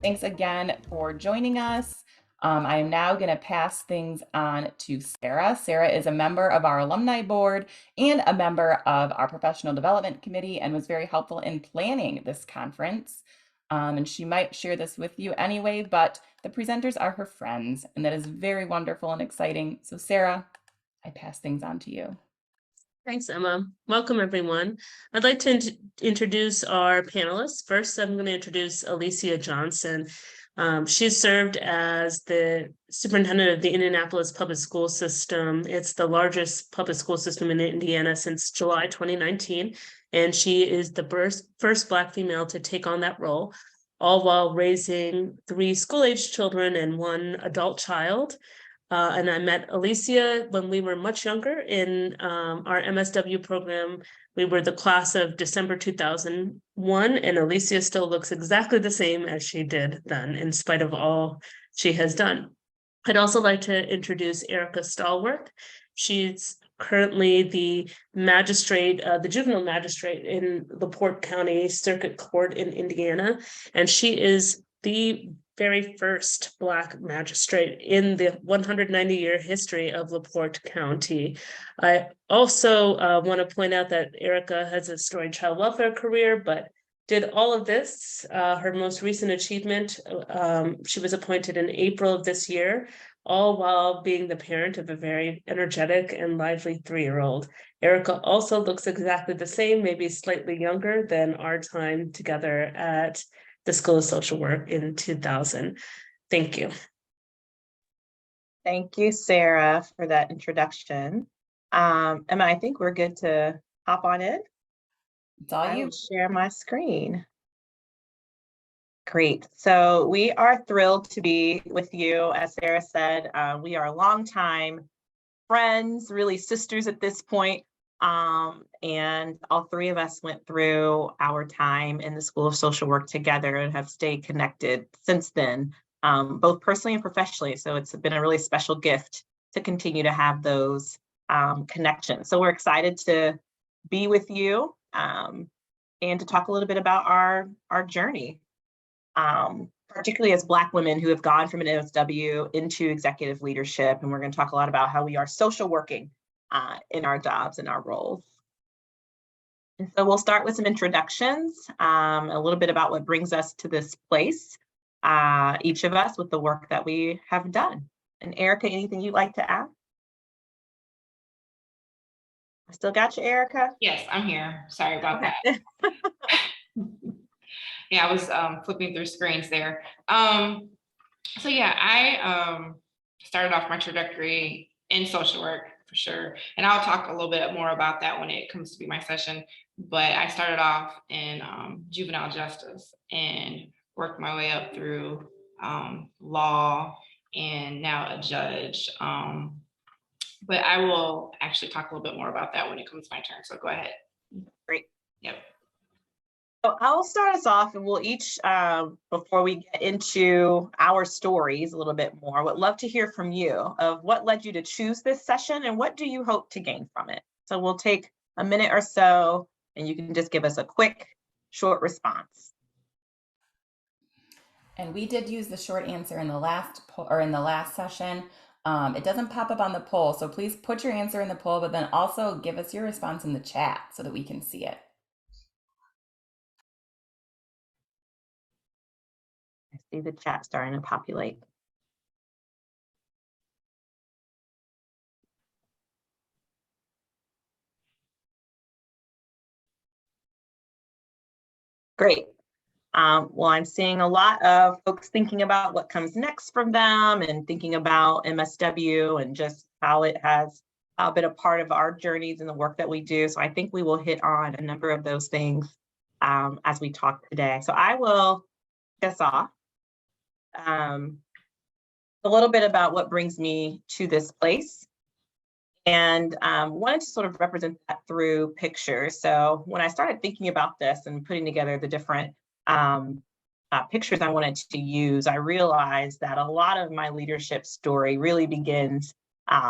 Thanks again for joining us. I am now going to pass things on to Sarah. Sarah is a member of our alumni board and a member of our professional development committee and was very helpful in planning this conference. And she might share this with you anyway, but the presenters are her friends, and that is very wonderful and exciting. So Sarah, I pass things on to you. Thanks, Emma. Welcome, everyone. I'd like to introduce our panelists. First, I'm going to introduce Alicia Johnson. She served as the superintendent of the Indianapolis Public School System. It's the largest public school system in Indiana since July 2019, and she is the first Black female to take on that role, all while raising 3 school-age children and 1 adult child. And I met Alicia when we were much younger in our MSW program. We were the class of December 2001, and Alicia still looks exactly the same as she did then, in spite of all she has done. I'd also like to introduce Erica Stallworth. She's currently the magistrate, the juvenile magistrate in LaPorte County Circuit Court in Indiana, and she is the very first Black magistrate in the 190-year history of LaPorte County. I also want to point out that Erica has a storied child welfare career, but did all of this. Her most recent achievement, she was appointed in April of this year, all while being the parent of a very energetic and lively 3-year-old. Erica also looks exactly the same, maybe slightly younger than our time together at the School of Social Work in 2000. Thank you. Thank you, Sarah, for that introduction. Emma, I think we're good to hop on in. It's all you. I will share my screen. Great. So we are thrilled to be with you. As Sarah said, we are longtime friends, really sisters at this point. And all 3 of us went through our time in the School of Social Work together and have stayed connected since then, both personally and professionally. So it's been a really special gift to continue to have those connections. So we're excited to be with you and to talk a little bit about our journey, particularly as Black women who have gone from an MSW into executive leadership. And we're going to talk a lot about how we are social working in our jobs and our roles. And so we'll start with some introductions, a little bit about what brings us to this place, each of us with the work that we have done. And Erica, anything you'd like to add? I still got you, Erica? Yes, I'm here. Sorry about Okay. that. Yeah, I was flipping through screens there. So yeah, I started off my trajectory in social work for sure. And I'll talk a little bit more about that when it comes to be my session. But I started off in juvenile justice and worked my way up through law and now a judge. But I will actually talk a little bit more about that when it comes to my turn. So go ahead. Great. Yep. So I'll start us off, and we'll each, before we get into our stories a little bit more, would love to hear from you of what led you to choose this session and what do you hope to gain from it. So we'll take a minute or so, and you can just give us a quick, short response. And we did use the short answer in the last session. It doesn't pop up on the poll, so please put your answer in the poll, but then also give us your response in the chat so that we can see it. I see the chat starting to populate. Great. Well, I'm seeing a lot of folks thinking about what comes next from them and thinking about MSW and just how it has been a part of our journeys and the work that we do. So I think we will hit on a number of those things as we talk today. So I will kick us off. A little bit about what brings me to this place, and wanted to sort of represent that through pictures. So when I started thinking about this and putting together the different pictures I wanted to use, I realized that a lot of my leadership story really begins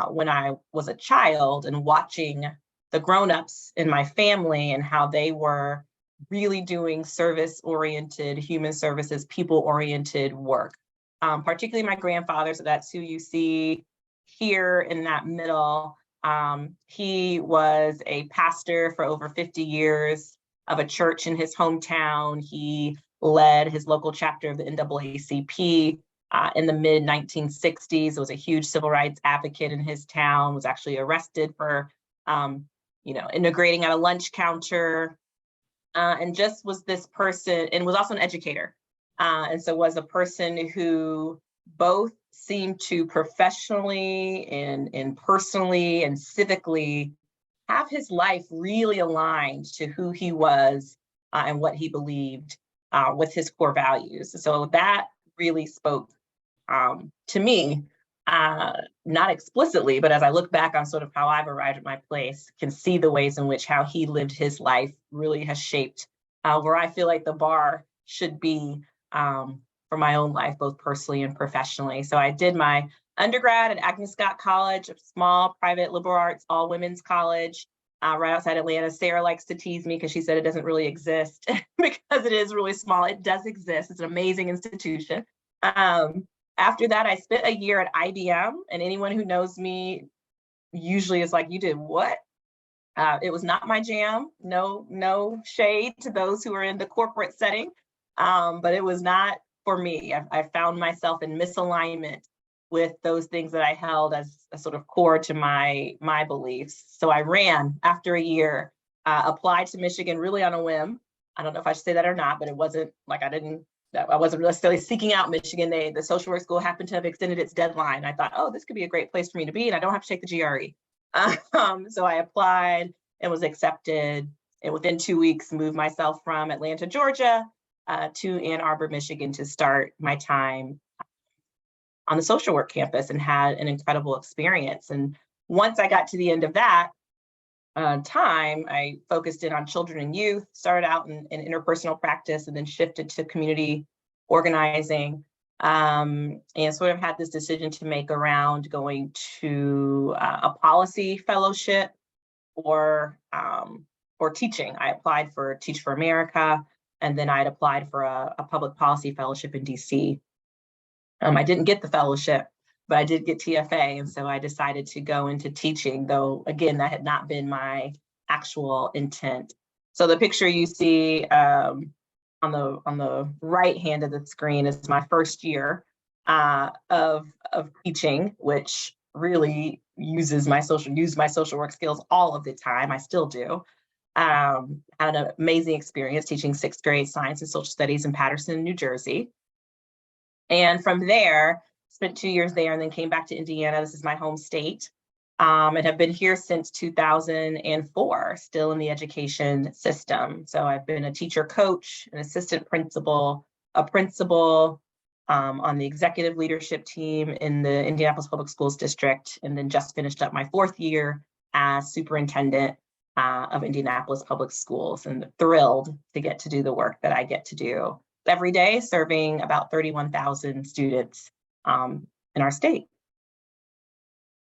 when I was a child and watching the grown-ups in my family and how they were really doing service-oriented, human services, people-oriented work. Particularly my grandfather, so that's who you see here in that middle. He was a pastor for over 50 years of a church in his hometown. He led his local chapter of the NAACP in the mid 1960s. Was a huge civil rights advocate in his town, was actually arrested for integrating at a lunch counter, and just was this person, and was also an educator. And so was a person who both seemed to professionally and personally and civically have his life really aligned to who he was and what he believed with his core values. So that really spoke to me, not explicitly, but as I look back on sort of how I've arrived at my place, can see the ways in which how he lived his life really has shaped where I feel like the bar should be for my own life, both personally and professionally. So I did my undergrad at Agnes Scott College, a small private liberal arts all women's college right outside Atlanta. Sarah likes to tease me because she said it doesn't really exist because it is really small. It does exist. It's an amazing institution. After that, I spent a year at IBM, and anyone who knows me usually is like, you did what? It was not my jam. No shade to those who are in the corporate setting, but it was not for me. I found myself in misalignment with those things that I held as a sort of core to my beliefs. So I ran after a year, applied to Michigan really on a whim. I don't know if I should say that or not, but it wasn't like I wasn't necessarily seeking out Michigan. The social work school happened to have extended its deadline. I thought, oh, this could be a great place for me to be, and I don't have to take the GRE. So I applied and was accepted, and within 2 weeks moved myself from Atlanta, Georgia, to Ann Arbor, Michigan to start my time on the social work campus, and had an incredible experience. And once I got to the end of that time, I focused in on children and youth, started out in interpersonal practice, and then shifted to community organizing, and sort of had this decision to make around going to a policy fellowship or teaching. I applied for Teach for America, and then I'd applied for a public policy fellowship in DC. I didn't get the fellowship, but I did get TFA. And so I decided to go into teaching, though, again, that had not been my actual intent. So the picture you see on the right hand of the screen is my first year of teaching, which really used my social work skills all of the time. I still do. Had an amazing experience teaching 6th grade science and social studies in Paterson, New Jersey. And from there, spent 2 years there, and then came back to Indiana. This is my home state, and have been here since 2004, still in the education system. So I've been a teacher coach, an assistant principal, a principal on the executive leadership team in the Indianapolis Public Schools District, and then just finished up my 4th year as superintendent of Indianapolis Public Schools, and thrilled to get to do the work that I get to do every day, serving about 31,000 students in our state.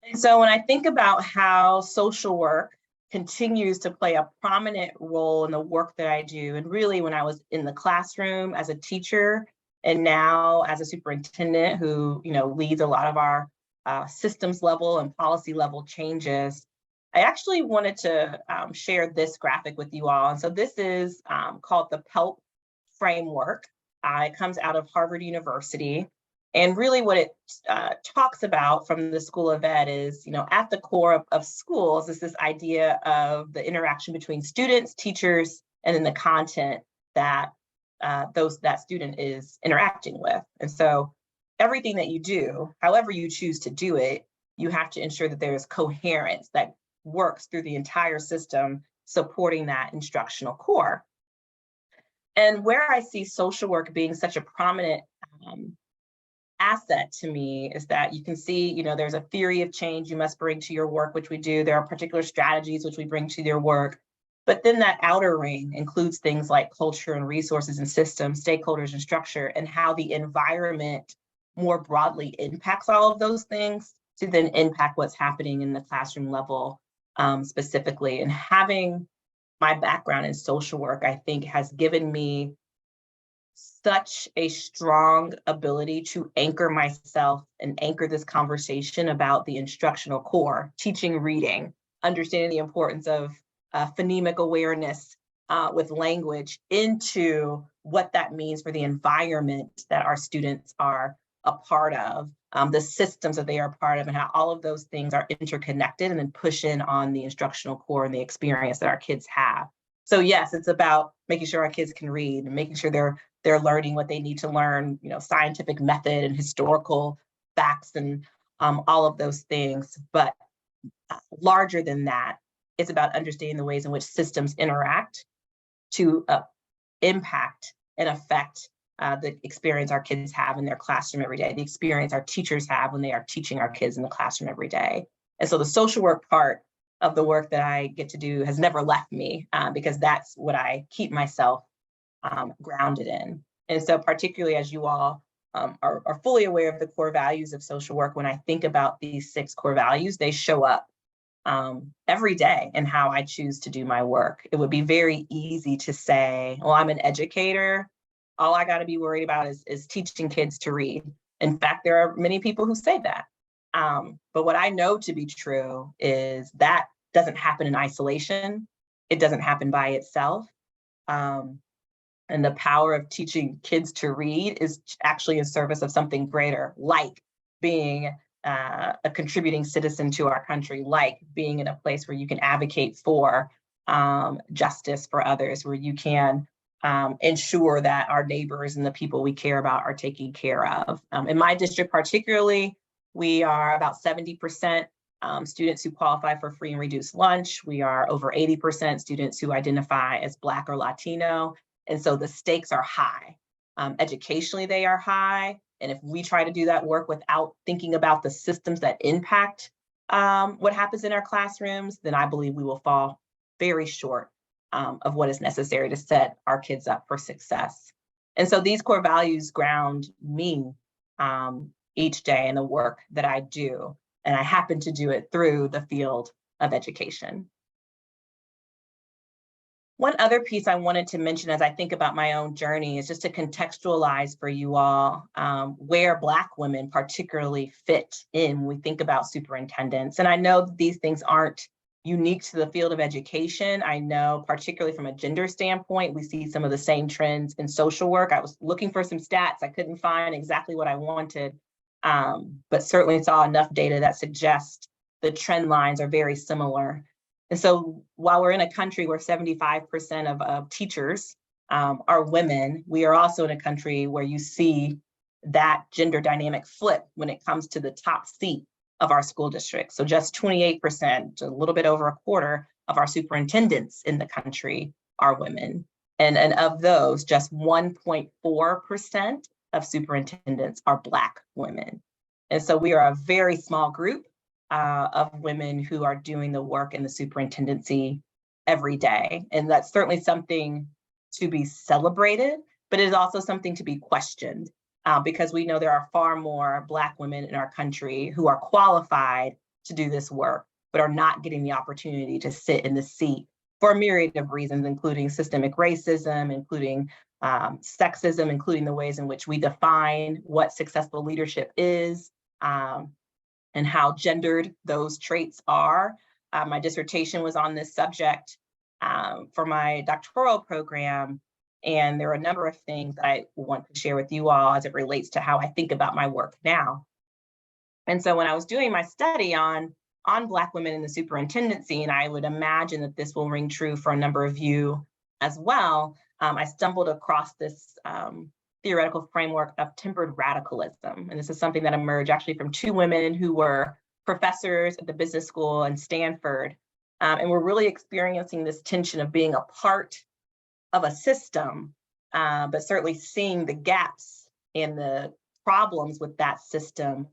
And so when I think about how social work continues to play a prominent role in the work that I do, and really when I was in the classroom as a teacher, and now as a superintendent who leads a lot of our systems level and policy level changes, I actually wanted to share this graphic with you all. And so this is called the PELP framework. It comes out of Harvard University. And really what it talks about from the School of Ed is, at the core of schools is this idea of the interaction between students, teachers, and then the content that that student is interacting with. And so everything that you do, however you choose to do it, you have to ensure that there is coherence that works through the entire system, supporting that instructional core. And where I see social work being such a prominent asset to me is that you can see, there's a theory of change you must bring to your work, which we do. There are particular strategies which we bring to your work. But then that outer ring includes things like culture and resources and systems, stakeholders and structure, and how the environment more broadly impacts all of those things to then impact what's happening in the classroom level specifically. And having my background in social work, I think, has given me such a strong ability to anchor myself and anchor this conversation about the instructional core, teaching reading, understanding the importance of phonemic awareness with language into what that means for the environment that our students are a part of, the systems that they are a part of, and how all of those things are interconnected and then push in on the instructional core and the experience that our kids have. So yes, it's about making sure our kids can read and making sure they're learning what they need to learn, scientific method and historical facts and all of those things. But larger than that, it's about understanding the ways in which systems interact to impact and affect the experience our kids have in their classroom every day, the experience our teachers have when they are teaching our kids in the classroom every day. And so the social work part of the work that I get to do has never left me because that's what I keep myself grounded in. And so particularly as you all are fully aware of the core values of social work, when I think about these 6 core values, they show up every day in how I choose to do my work. It would be very easy to say, well, I'm an educator. All I got to be worried about is teaching kids to read. In fact, there are many people who say that. But what I know to be true is that doesn't happen in isolation. It doesn't happen by itself. And the power of teaching kids to read is actually in service of something greater, like being a contributing citizen to our country, like being in a place where you can advocate for justice for others, where you can ensure that our neighbors and the people we care about are taken care of. In my district particularly, we are about 70% students who qualify for free and reduced lunch. We are over 80% students who identify as Black or Latino. And so the stakes are high. Educationally, they are high. And if we try to do that work without thinking about the systems that impact what happens in our classrooms, then I believe we will fall very short of what is necessary to set our kids up for success. And so these core values ground me each day in the work that I do. And I happen to do it through the field of education. One other piece I wanted to mention as I think about my own journey is just to contextualize for you all where Black women particularly fit in when we think about superintendents. And I know that these things aren't unique to the field of education. I know particularly from a gender standpoint, we see some of the same trends in social work. I was looking for some stats. I couldn't find exactly what I wanted, but certainly saw enough data that suggests the trend lines are very similar. And so while we're in a country where 75% of teachers are women, we are also in a country where you see that gender dynamic flip when it comes to the top seat of our school districts. So just 28%, a little bit over a quarter of our superintendents in the country are women. And of those, just 1.4% of superintendents are Black women. And so we are a very small group of women who are doing the work in the superintendency every day. And that's certainly something to be celebrated, but it is also something to be questioned because we know there are far more Black women in our country who are qualified to do this work, but are not getting the opportunity to sit in the seat for a myriad of reasons, including systemic racism, including sexism, including the ways in which we define what successful leadership is, and how gendered those traits are. My dissertation was on this subject for my doctoral program, and there are a number of things that I want to share with you all as it relates to how I think about my work now. And so when I was doing my study on Black women in the superintendency, and I would imagine that this will ring true for a number of you as well, I stumbled across this theoretical framework of tempered radicalism. And this is something that emerged actually from 2 women who were professors at the business school in Stanford. And we're really experiencing this tension of being a part of a system, but certainly seeing the gaps and the problems with that system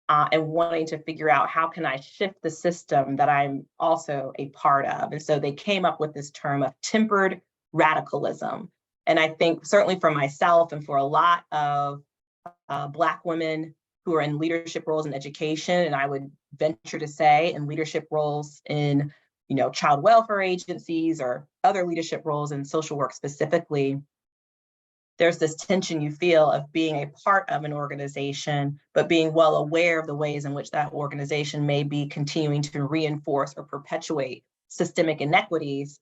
and wanting to figure out how can I shift the system that I'm also a part of. And so they came up with this term of tempered radicalism. And I think certainly for myself and for a lot of Black women who are in leadership roles in education, and I would venture to say in leadership roles in child welfare agencies or other leadership roles in social work specifically, there's this tension you feel of being a part of an organization, but being well aware of the ways in which that organization may be continuing to reinforce or perpetuate systemic inequities,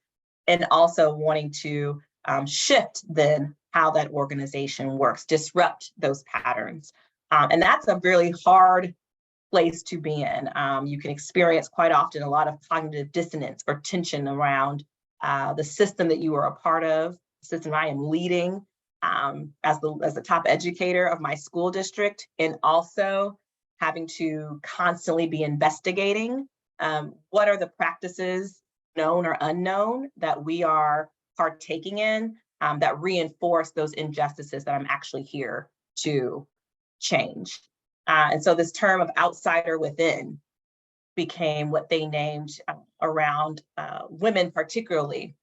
and also wanting to shift then how that organization works, disrupt those patterns. And that's a really hard place to be in. You can experience quite often a lot of cognitive dissonance or tension around the system that you are a part of, the system I am leading, as the top educator of my school district, and also having to constantly be investigating what are the practices, known or unknown, that we are partaking in that reinforce those injustices that I'm actually here to change. And so this term of outsider within became what they named around women, particularly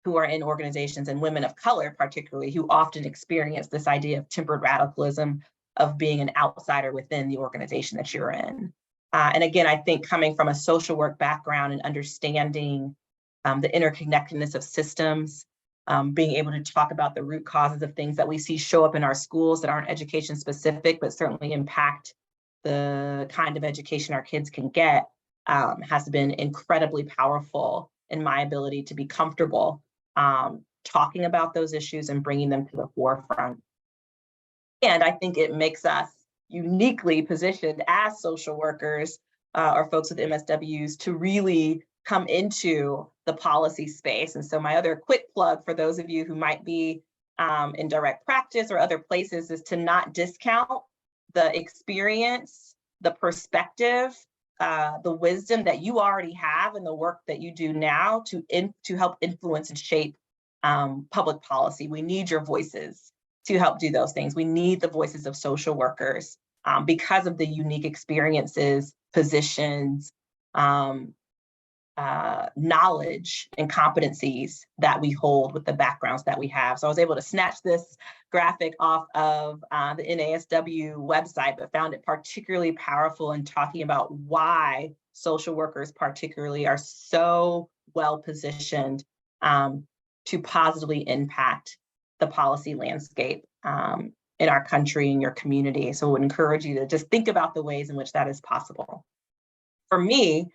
who are in organizations, and women of color, particularly, who often experience this idea of tempered radicalism, of being an outsider within the organization that you're in. And again, I think coming from a social work background and understanding the interconnectedness of systems, being able to talk about the root causes of things that we see show up in our schools that aren't education specific, but certainly impact the kind of education our kids can get, has been incredibly powerful in my ability to be comfortable talking about those issues and bringing them to the forefront. And I think it makes us uniquely positioned as social workers or folks with MSWs to really come into the policy space. And so my other quick plug for those of you who might be in direct practice or other places is to not discount the experience, the perspective, the wisdom that you already have in the work that you do now to help influence and shape public policy. We need your voices to help do those things. We need the voices of social workers because of the unique experiences, positions, knowledge and competencies that we hold with the backgrounds that we have. So I was able to snatch this graphic off of the NASW website, but found it particularly powerful in talking about why social workers particularly are so well positioned to positively impact the policy landscape in our country and your community. So I would encourage you to just think about the ways in which that is possible. For me,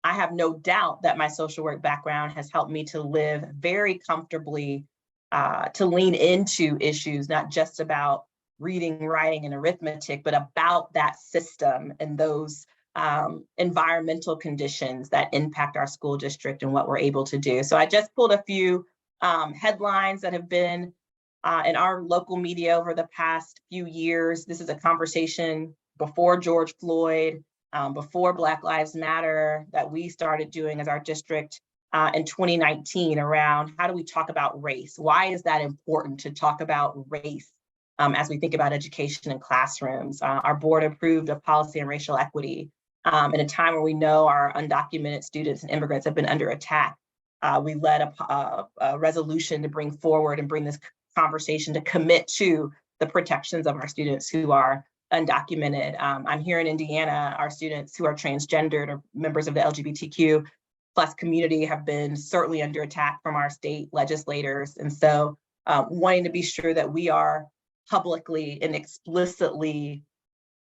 I have no doubt that my social work background has helped me to live very comfortably, to lean into issues, not just about reading, writing, and arithmetic, but about that system and those environmental conditions that impact our school district and what we're able to do. So I just pulled a few headlines that have been in our local media over the past few years. This is a conversation before George Floyd, before Black Lives Matter, that we started doing as our district in 2019 around how do we talk about race? Why is that important to talk about race as we think about education in classrooms? Our board approved a policy on racial equity in a time where we know our undocumented students and immigrants have been under attack. We led a resolution to bring forward and bring this conversation to commit to the protections of our students who are undocumented. I'm here in Indiana, our students who are transgendered or members of the LGBTQ plus community have been certainly under attack from our state legislators. And so wanting to be sure that we are publicly and explicitly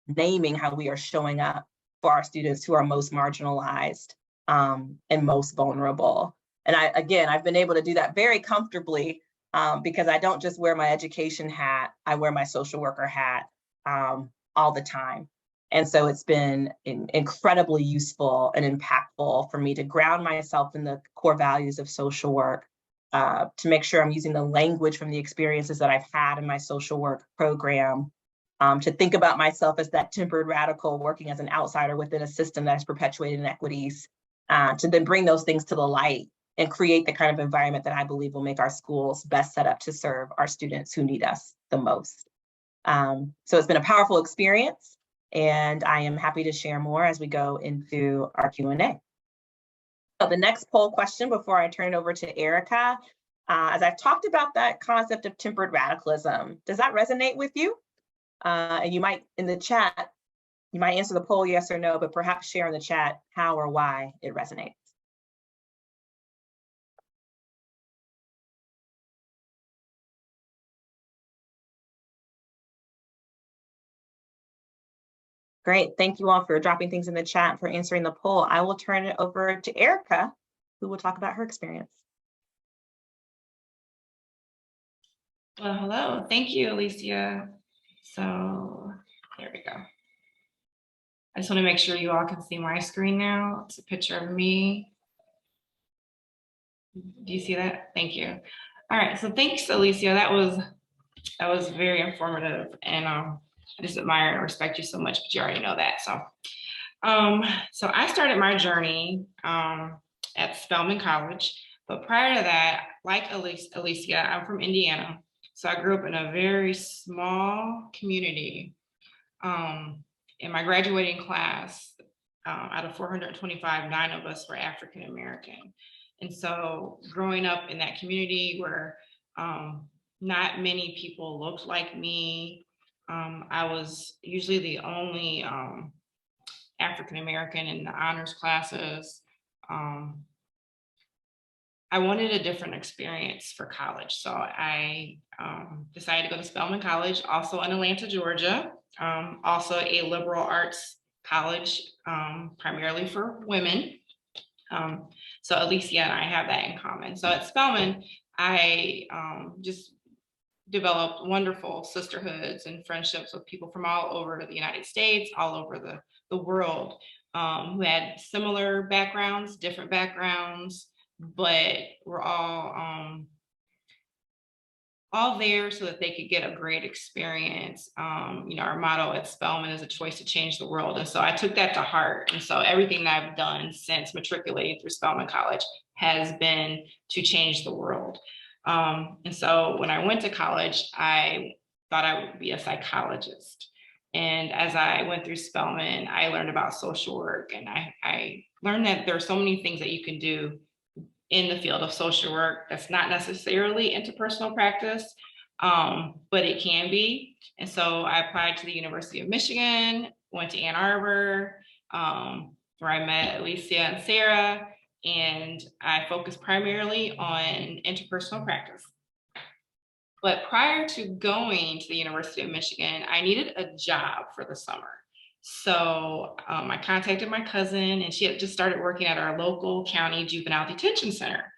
naming how we are showing up for our students who are most marginalized and most vulnerable. And I've been able to do that very comfortably because I don't just wear my education hat, I wear my social worker hat all the time. And so it's been incredibly useful and impactful for me to ground myself in the core values of social work, to make sure I'm using the language from the experiences that I've had in my social work program, to think about myself as that tempered radical working as an outsider within a system that has perpetuated inequities, to then bring those things to the light and create the kind of environment that I believe will make our schools best set up to serve our students who need us the most. So it's been a powerful experience, and I am happy to share more as we go into our Q&A. So the next poll question before I turn it over to Erica, as I've talked about that concept of tempered radicalism, does that resonate with you? And you might in the chat You might answer the poll yes or no, but perhaps share in the chat how or why it resonates. Great, thank you all for dropping things in the chat, for answering the poll. I will turn it over to Erica, who will talk about her experience. Well, hello. Thank you, Alicia. So there we go. I just want to make sure you all can see my screen now. It's a picture of me. Do you see that? Thank you. All right. So thanks, Alicia. That was very informative, and I just admire and respect you so much. But you already know that. So I started my journey at Spelman College. But prior to that, like Alicia, I'm from Indiana. So I grew up in a very small community. In my graduating class, out of 425, 9 of us were African American. And so growing up in that community where not many people looked like me, I was usually the only African American in the honors classes. I wanted a different experience for college. So I decided to go to Spelman College, also in Atlanta, Georgia, also a liberal arts college, primarily for women. So Alicia and I have that in common. So at Spelman, I just developed wonderful sisterhoods and friendships with people from all over the United States, all over the world, who had similar backgrounds, different backgrounds, but we're all there so that they could get a great experience. Our motto at Spelman is a choice to change the world. And so I took that to heart. And so everything that I've done since matriculating through Spelman College has been to change the world. And so when I went to college, I thought I would be a psychologist. And as I went through Spelman, I learned about social work, and I learned that there are so many things that you can do in the field of social work that's not necessarily interpersonal practice, but it can be. And so I applied to the University of Michigan, went to Ann Arbor, where I met Alicia and Sarah, and I focused primarily on interpersonal practice. But prior to going to the University of Michigan, I needed a job for the summer. So I contacted my cousin, and she had just started working at our local county juvenile detention center.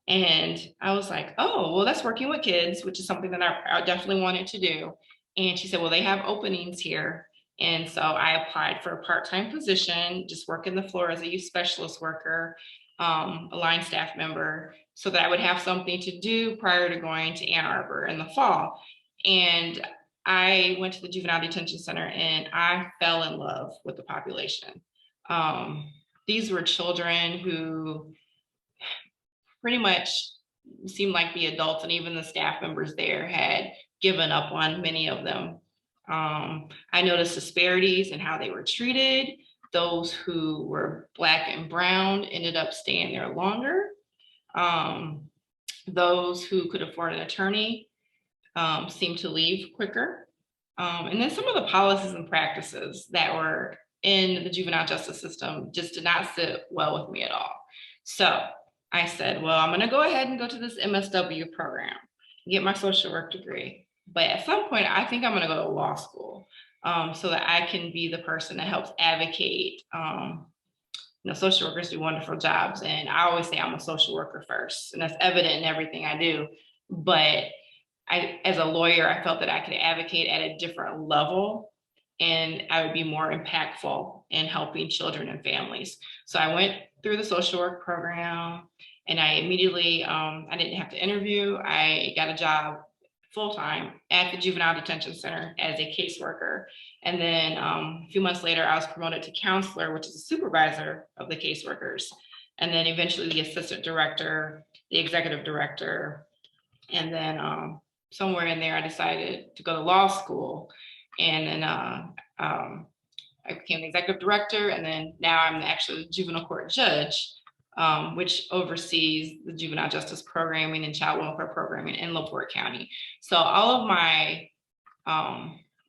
And I was like, oh, well, that's working with kids, which is something that I definitely wanted to do. And she said, well, they have openings here. And so I applied for a part-time position, just working the floor as a youth specialist worker, a line staff member, so that I would have something to do prior to going to Ann Arbor in the fall. And I went to the juvenile detention center, and I fell in love with the population. These were children who pretty much seemed like the adults and even the staff members there had given up on many of them. I noticed disparities in how they were treated. Those who were Black and brown ended up staying there longer. Those who could afford an attorney seemed to leave quicker. And then some of the policies and practices that were in the juvenile justice system just did not sit well with me at all. So I said, well, I'm going to go ahead and go to this MSW program, get my social work degree. But at some point, I think I'm going to go to law school so that I can be the person that helps advocate. Social workers do wonderful jobs. And I always say I'm a social worker first, and that's evident in everything I do. But as a lawyer, I felt that I could advocate at a different level, and I would be more impactful in helping children and families. So I went through the social work program, and I immediately, I didn't have to interview. I got a job full-time at the juvenile detention center as a caseworker. And then a few months later, I was promoted to counselor, which is a supervisor of the caseworkers. And then eventually the assistant director, the executive director. And then somewhere in there, I decided to go to law school. And then I became the executive director. And then now I'm actually the juvenile court judge, which oversees the juvenile justice programming and child welfare programming in LaPorte County. So all of my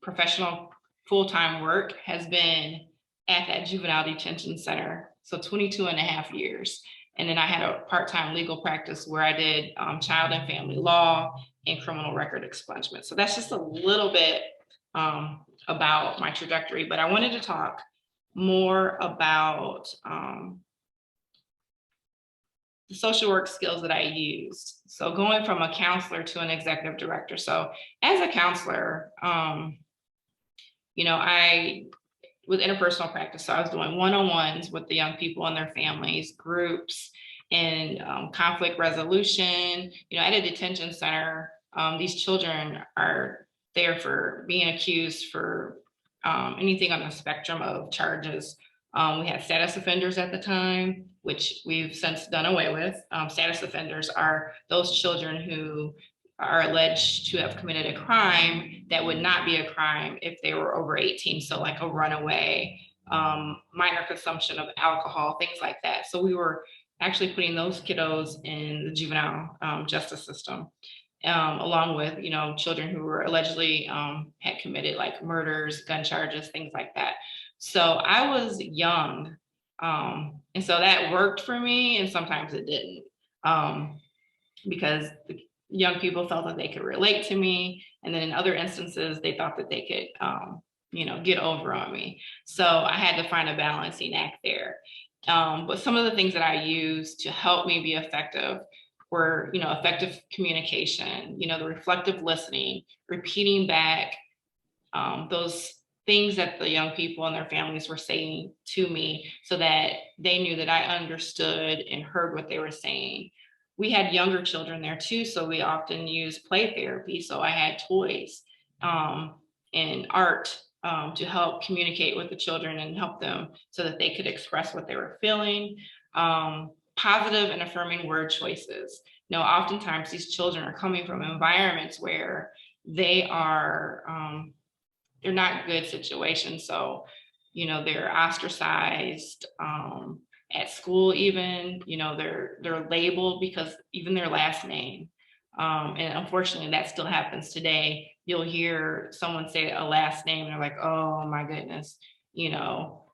professional full-time work has been at that juvenile detention center. So 22 and a half years. And then I had a part-time legal practice where I did child and family law and criminal record expungement. So that's just a little bit about my trajectory, but I wanted to talk more about the social work skills that I used. So going from a counselor to an executive director. So as a counselor, you know, I with interpersonal practice, so I was doing one-on-ones with the young people and their families, groups, and conflict resolution. You know, at a detention center, these children are there for being accused for anything on the spectrum of charges. We had status offenders at the time, which we've since done away with. Status offenders are those children who are alleged to have committed a crime that would not be a crime if they were over 18. So like a runaway, minor consumption of alcohol, things like that. So we were actually putting those kiddos in the juvenile justice system, along with, you know, children who were allegedly had committed like murders, gun charges, things like that. So I was young. And so that worked for me, and sometimes it didn't, because the young people felt that they could relate to me. And then in other instances, they thought that they could, you know, get over on me. So I had to find a balancing act there. But some of the things that I used to help me be effective were, you know, effective communication, you know, the reflective listening, repeating back those things that the young people and their families were saying to me so that they knew that I understood and heard what they were saying. We had younger children there too, so we often used play therapy. So I had toys and art to help communicate with the children and help them so that they could express what they were feeling. Positive and affirming word choices. You know, oftentimes these children are coming from environments where they are they're not good situations. So, you know, they're ostracized at school, even, you know, they're labeled because even their last name. And unfortunately, that still happens today. You'll hear someone say a last name and they're like, oh my goodness, you know,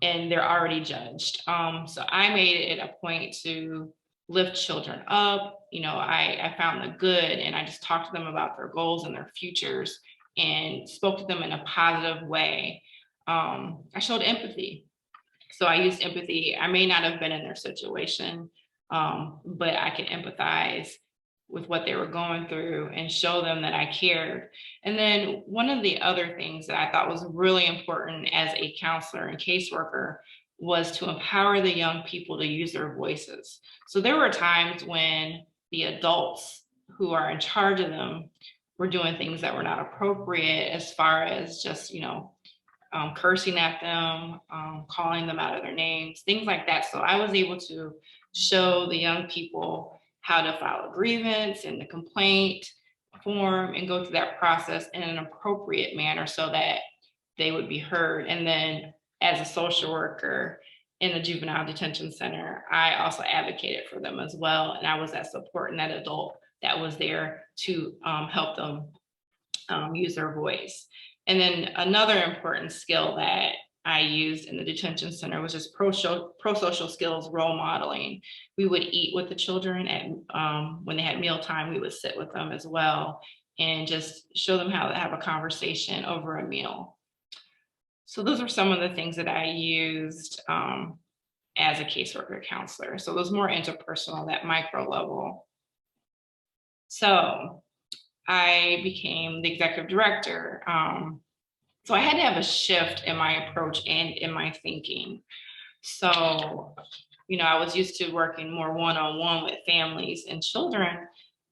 and they're already judged. So I made it a point to lift children up. You know, I found the good, and I just talked to them about their goals and their futures and spoke to them in a positive way. I showed empathy. So I used empathy. I may not have been in their situation, but I could empathize with what they were going through and show them that I cared. And then one of the other things that I thought was really important as a counselor and caseworker was to empower the young people to use their voices. So there were times when the adults who are in charge of them were doing things that were not appropriate, as far as just, you know, cursing at them, calling them out of their names, things like that. So I was able to show the young people how to file a grievance and the complaint form and go through that process in an appropriate manner so that they would be heard. And then as a social worker in the juvenile detention center, I also advocated for them as well. And I was that support and that adult that was there to help them use their voice. And then another important skill that I used in the detention center was just pro-social skills role modeling. We would eat with the children at when they had mealtime, we would sit with them as well and just show them how to have a conversation over a meal. So those are some of the things that I used as a caseworker counselor. So those more interpersonal, that micro level. So I became the executive director. So I had to have a shift in my approach and in my thinking. So, you know, I was used to working more one-on-one with families and children.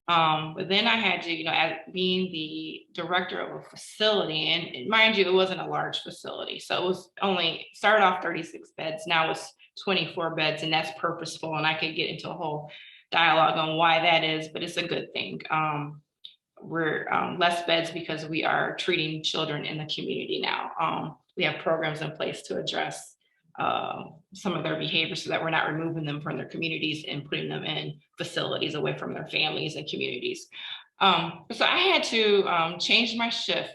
But then I had to, you know, as being the director of a facility, and mind you, it wasn't a large facility. So it was only started off 36 beds. Now it's 24 beds, and that's purposeful. And I could get into a whole dialogue on why that is, but it's a good thing. We're less beds because we are treating children in the community now. We have programs in place to address some of their behaviors so that we're not removing them from their communities and putting them in facilities away from their families and communities. So I had to change my shift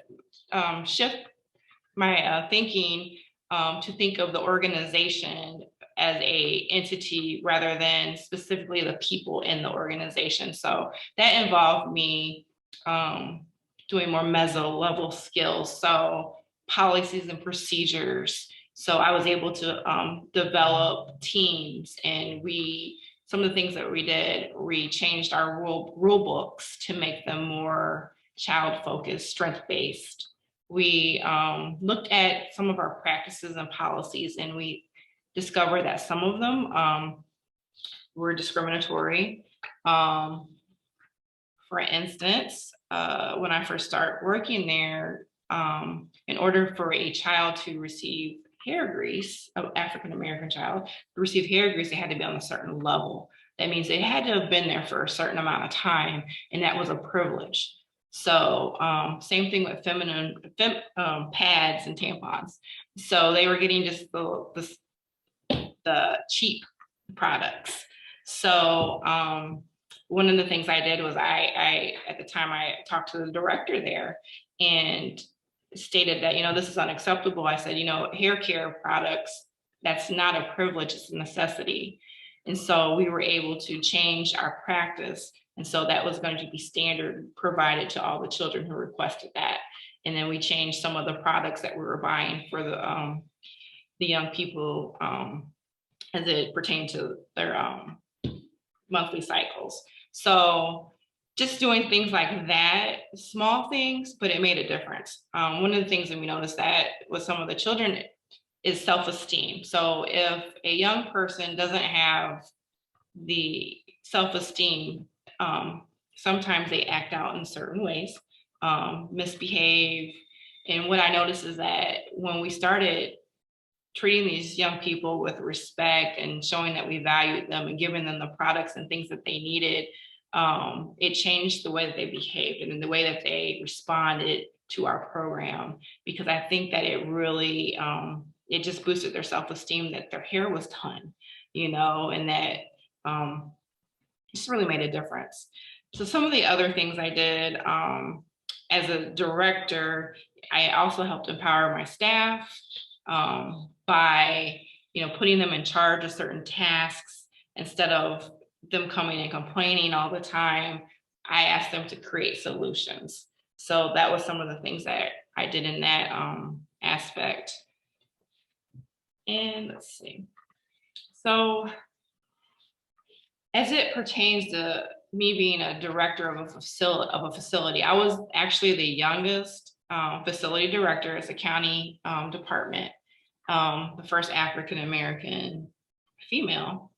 thinking to think of the organization as a entity rather than specifically the people in the organization. So that involved me doing more meso level skills, so policies and procedures. So I was able to develop teams, and some of the things that we did, we changed our rule books to make them more child focused, strength based. We looked at some of our practices and policies, and we discovered that some of them were discriminatory. For instance, when I first started working there, in order for a child to receive hair grease, an African American child to receive hair grease, they had to be on a certain level. That means they had to have been there for a certain amount of time, and that was a privilege. So same thing with feminine pads and tampons. So they were getting just the cheap products. So one of the things I did was I at the time I talked to the director there and stated that, this is unacceptable. I said, hair care products, that's not a privilege, it's a necessity. And so we were able to change our practice. And so that was going to be standard provided to all the children who requested that. And then we changed some of the products that we were buying for the young people as it pertained to their monthly cycles. So just doing things like that, small things, but it made a difference. One of the things that we noticed that with some of the children is self-esteem. So if a young person doesn't have the self-esteem, sometimes they act out in certain ways, misbehave. And what I noticed is that when we started treating these young people with respect and showing that we valued them and giving them the products and things that they needed, it changed the way that they behaved and the way that they responded to our program, because I think that it really, it just boosted their self-esteem that their hair was done, and that just really made a difference. So some of the other things I did as a director, I also helped empower my staff by, putting them in charge of certain tasks. Instead of them coming and complaining all the time, I asked them to create solutions. So that was some of the things that I did in that aspect. And let's see. So as it pertains to me being a director of a facility, I was actually the youngest facility director as a county department, the first African-American female.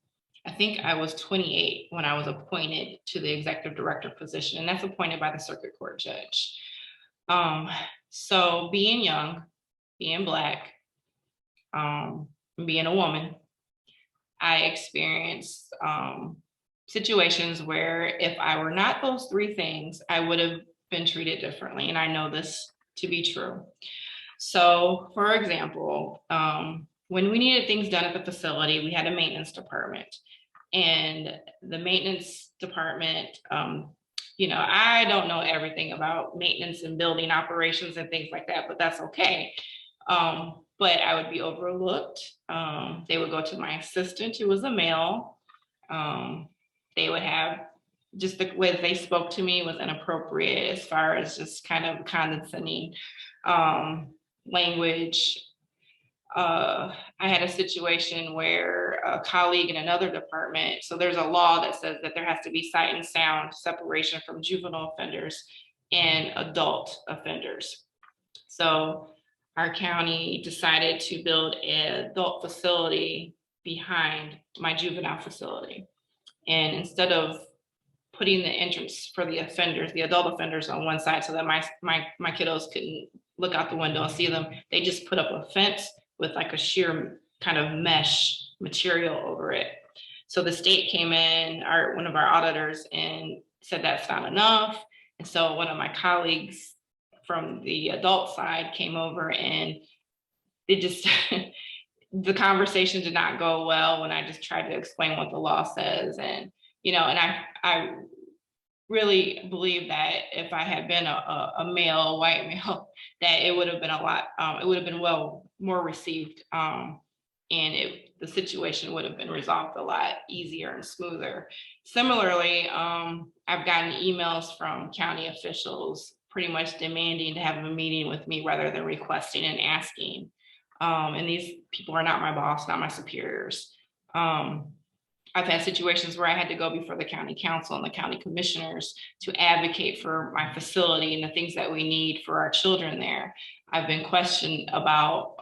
I think I was 28 when I was appointed to the executive director position, and that's appointed by the circuit court judge. So being young, being Black, being a woman, I experienced situations where if I were not those three things, I would have been treated differently. And I know this to be true. So for example, when we needed things done at the facility, we had a maintenance department. And the maintenance department, I don't know everything about maintenance and building operations and things like that, but that's okay. But I would be overlooked. They would go to my assistant, who was a male. They would have just the way that they spoke to me was inappropriate as far as just kind of condescending language. I had a situation where a colleague in another department, so there's a law that says that there has to be sight and sound separation from juvenile offenders and adult offenders. So our county decided to build an adult facility behind my juvenile facility. And instead of putting the entrance for the offenders, the adult offenders on one side so that my kiddos couldn't look out the window and see them, they just put up a fence with like a sheer kind of mesh material over it. So the state came in, one of our auditors, and said that's not enough. And so one of my colleagues from the adult side came over, and it just, the conversation did not go well when I just tried to explain what the law says. And, and I really believe that if I had been a male, a white male, that it would have been a lot, it would have been more received. And the situation would have been resolved a lot easier and smoother. Similarly, I've gotten emails from county officials pretty much demanding to have a meeting with me rather than requesting and asking. And these people are not my boss, not my superiors. I've had situations where I had to go before the county council and the county commissioners to advocate for my facility and the things that we need for our children there. I've been questioned about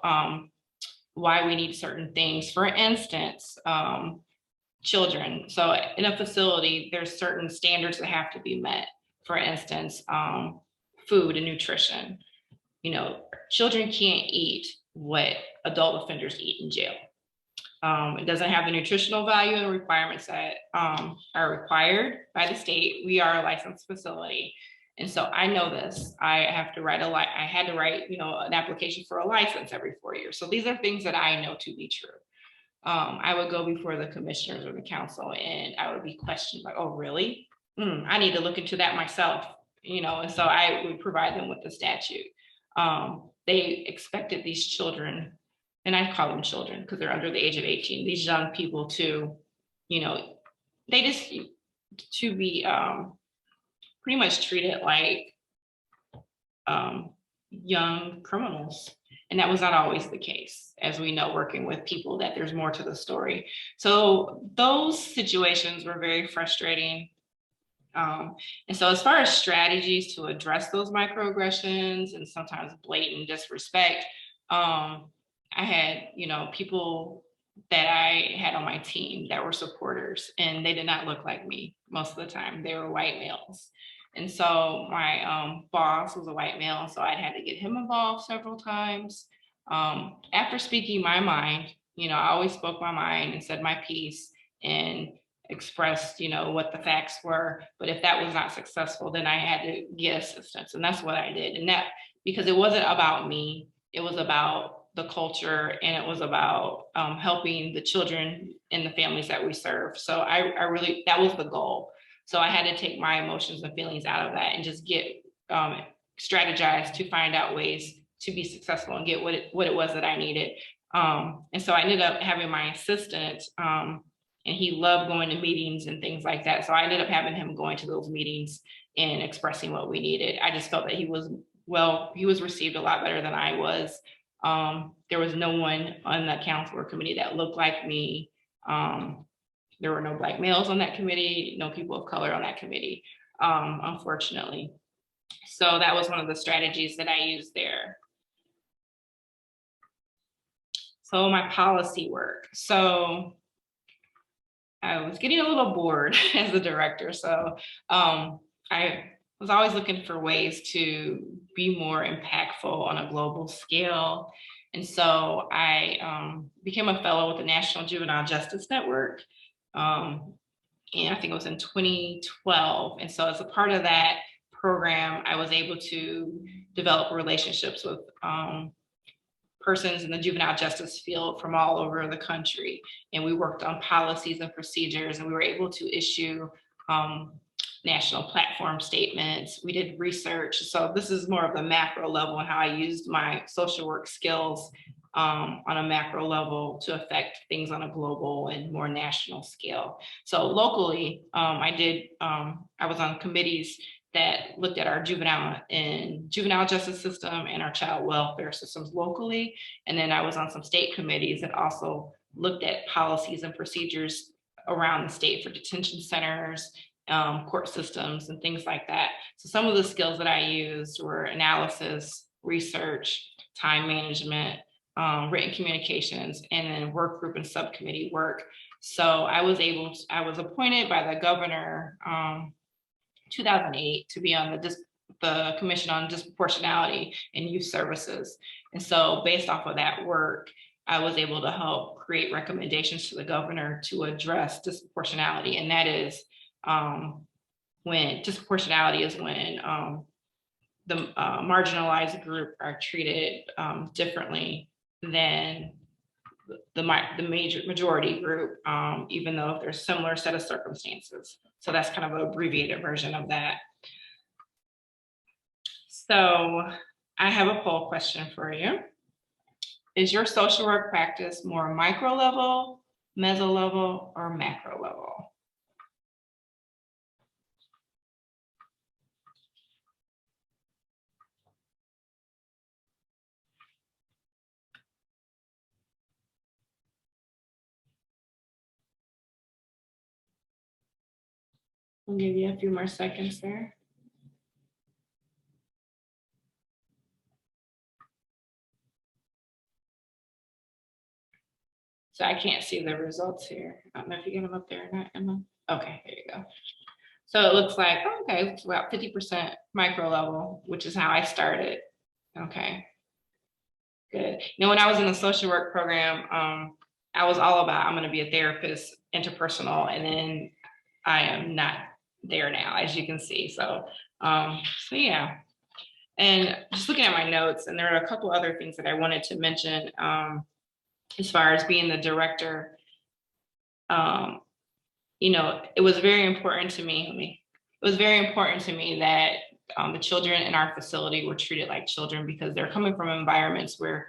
why we need certain things. For instance, children. So in a facility, there's certain standards that have to be met. For instance, food and nutrition. You know, children can't eat what adult offenders eat in jail. It doesn't have the nutritional value and requirements that are required by the state. We are a licensed facility. And so I know this. I had to write, an application for a license every 4 years. So these are things that I know to be true. I would go before the commissioners or the council and I would be questioned like, oh, really? I need to look into that myself, and so I would provide them with the statute. They expected these children, and I call them children because they're under the age of 18, these young people to, they just to be pretty much treated like young criminals. And that was not always the case, as we know, working with people, that there's more to the story. So those situations were very frustrating. And so as far as strategies to address those microaggressions and sometimes blatant disrespect, I had, people that I had on my team that were supporters, and they did not look like me most of the time. They were white males. And so my boss was a white male, so I had to get him involved several times. After speaking my mind, I always spoke my mind and said my piece and expressed, what the facts were. But if that was not successful, then I had to get assistance. And that's what I did. And that, because it wasn't about me, it was about the culture, and it was about helping the children and the families that we serve. So I really, that was the goal. So I had to take my emotions and feelings out of that and just get strategize to find out ways to be successful and get what it was that I needed. And so I ended up having my assistant, and he loved going to meetings and things like that. So I ended up having him going to those meetings and expressing what we needed. I just felt that he was received a lot better than I was. There was no one on the council or committee that looked like me. There were no Black males on that committee, no people of color on that committee, unfortunately. So that was one of the strategies that I used there. So my policy work. So I was getting a little bored as a director. So I was always looking for ways to be more impactful on a global scale. And so I became a fellow with the National Juvenile Justice Network. And I think it was in 2012. And so as a part of that program, I was able to develop relationships with persons in the juvenile justice field from all over the country. And we worked on policies and procedures, and we were able to issue national platform statements. We did research. So this is more of the macro level and how I used my social work skills on a macro level to affect things on a global and more national scale. So locally, I was on committees that looked at our juvenile justice system and our child welfare systems locally. And then I was on some state committees that also looked at policies and procedures around the state for detention centers, court systems, and things like that. So some of the skills that I used were analysis, research, time management, written communications, and then work group and subcommittee work. So I was appointed by the governor 2008 to be on the Commission on Disproportionality in Youth Services. And so based off of that work, I was able to help create recommendations to the governor to address disproportionality. And that is when disproportionality is when the marginalized group are treated differently than the majority group, even though there's similar set of circumstances. So that's kind of an abbreviated version of that. So I have a poll question for you. Is your social work practice more micro level, meso level, or macro level? I'll give you a few more seconds there. So I can't see the results here. I don't know if you get them up there or not, Emma. Okay, there you go. So it looks like, okay, it's about 50% micro level, which is how I started. Okay, good. You know, when I was in the social work program, I was all about, I'm going to be a therapist, interpersonal, and then I am not there now, as you can see. So yeah. And just looking at my notes, and there are a couple other things that I wanted to mention as far as being the director. You know, it was very important to me. It was very important to me that the children in our facility were treated like children, because they're coming from environments where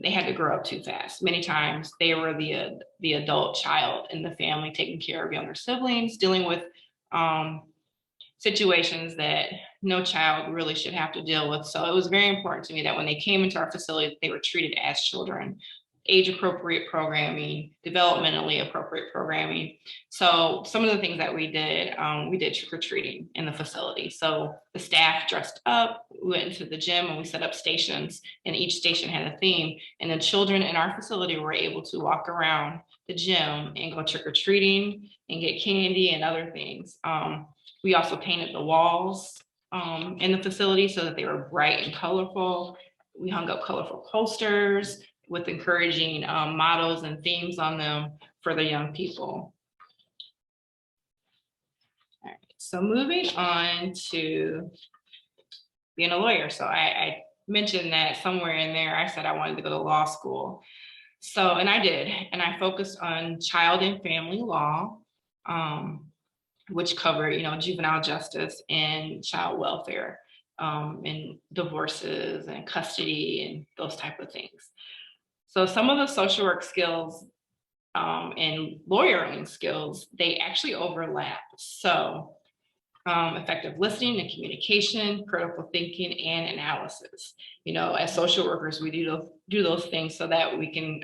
they had to grow up too fast. Many times they were the adult child in the family, taking care of younger siblings, dealing with situations that no child really should have to deal with. So it was very important to me that when they came into our facility, they were treated as children. Age appropriate programming, developmentally appropriate programming. So some of the things that we did trick-or-treating in the facility. So the staff dressed up, we went into the gym and we set up stations, and each station had a theme. And the children in our facility were able to walk around the gym and go trick-or-treating and get candy and other things. We also painted the walls in the facility so that they were bright and colorful. We hung up colorful posters with encouraging mottos and themes on them for the young people. All right, so moving on to being a lawyer. So I mentioned that somewhere in there, I said I wanted to go to law school. So, and I did, and I focused on child and family law, which covered, you know, juvenile justice and child welfare, and divorces and custody and those type of things. So some of the social work skills and lawyering skills, they actually overlap. So effective listening and communication, critical thinking, and analysis. You know, as social workers, we do those things so that we can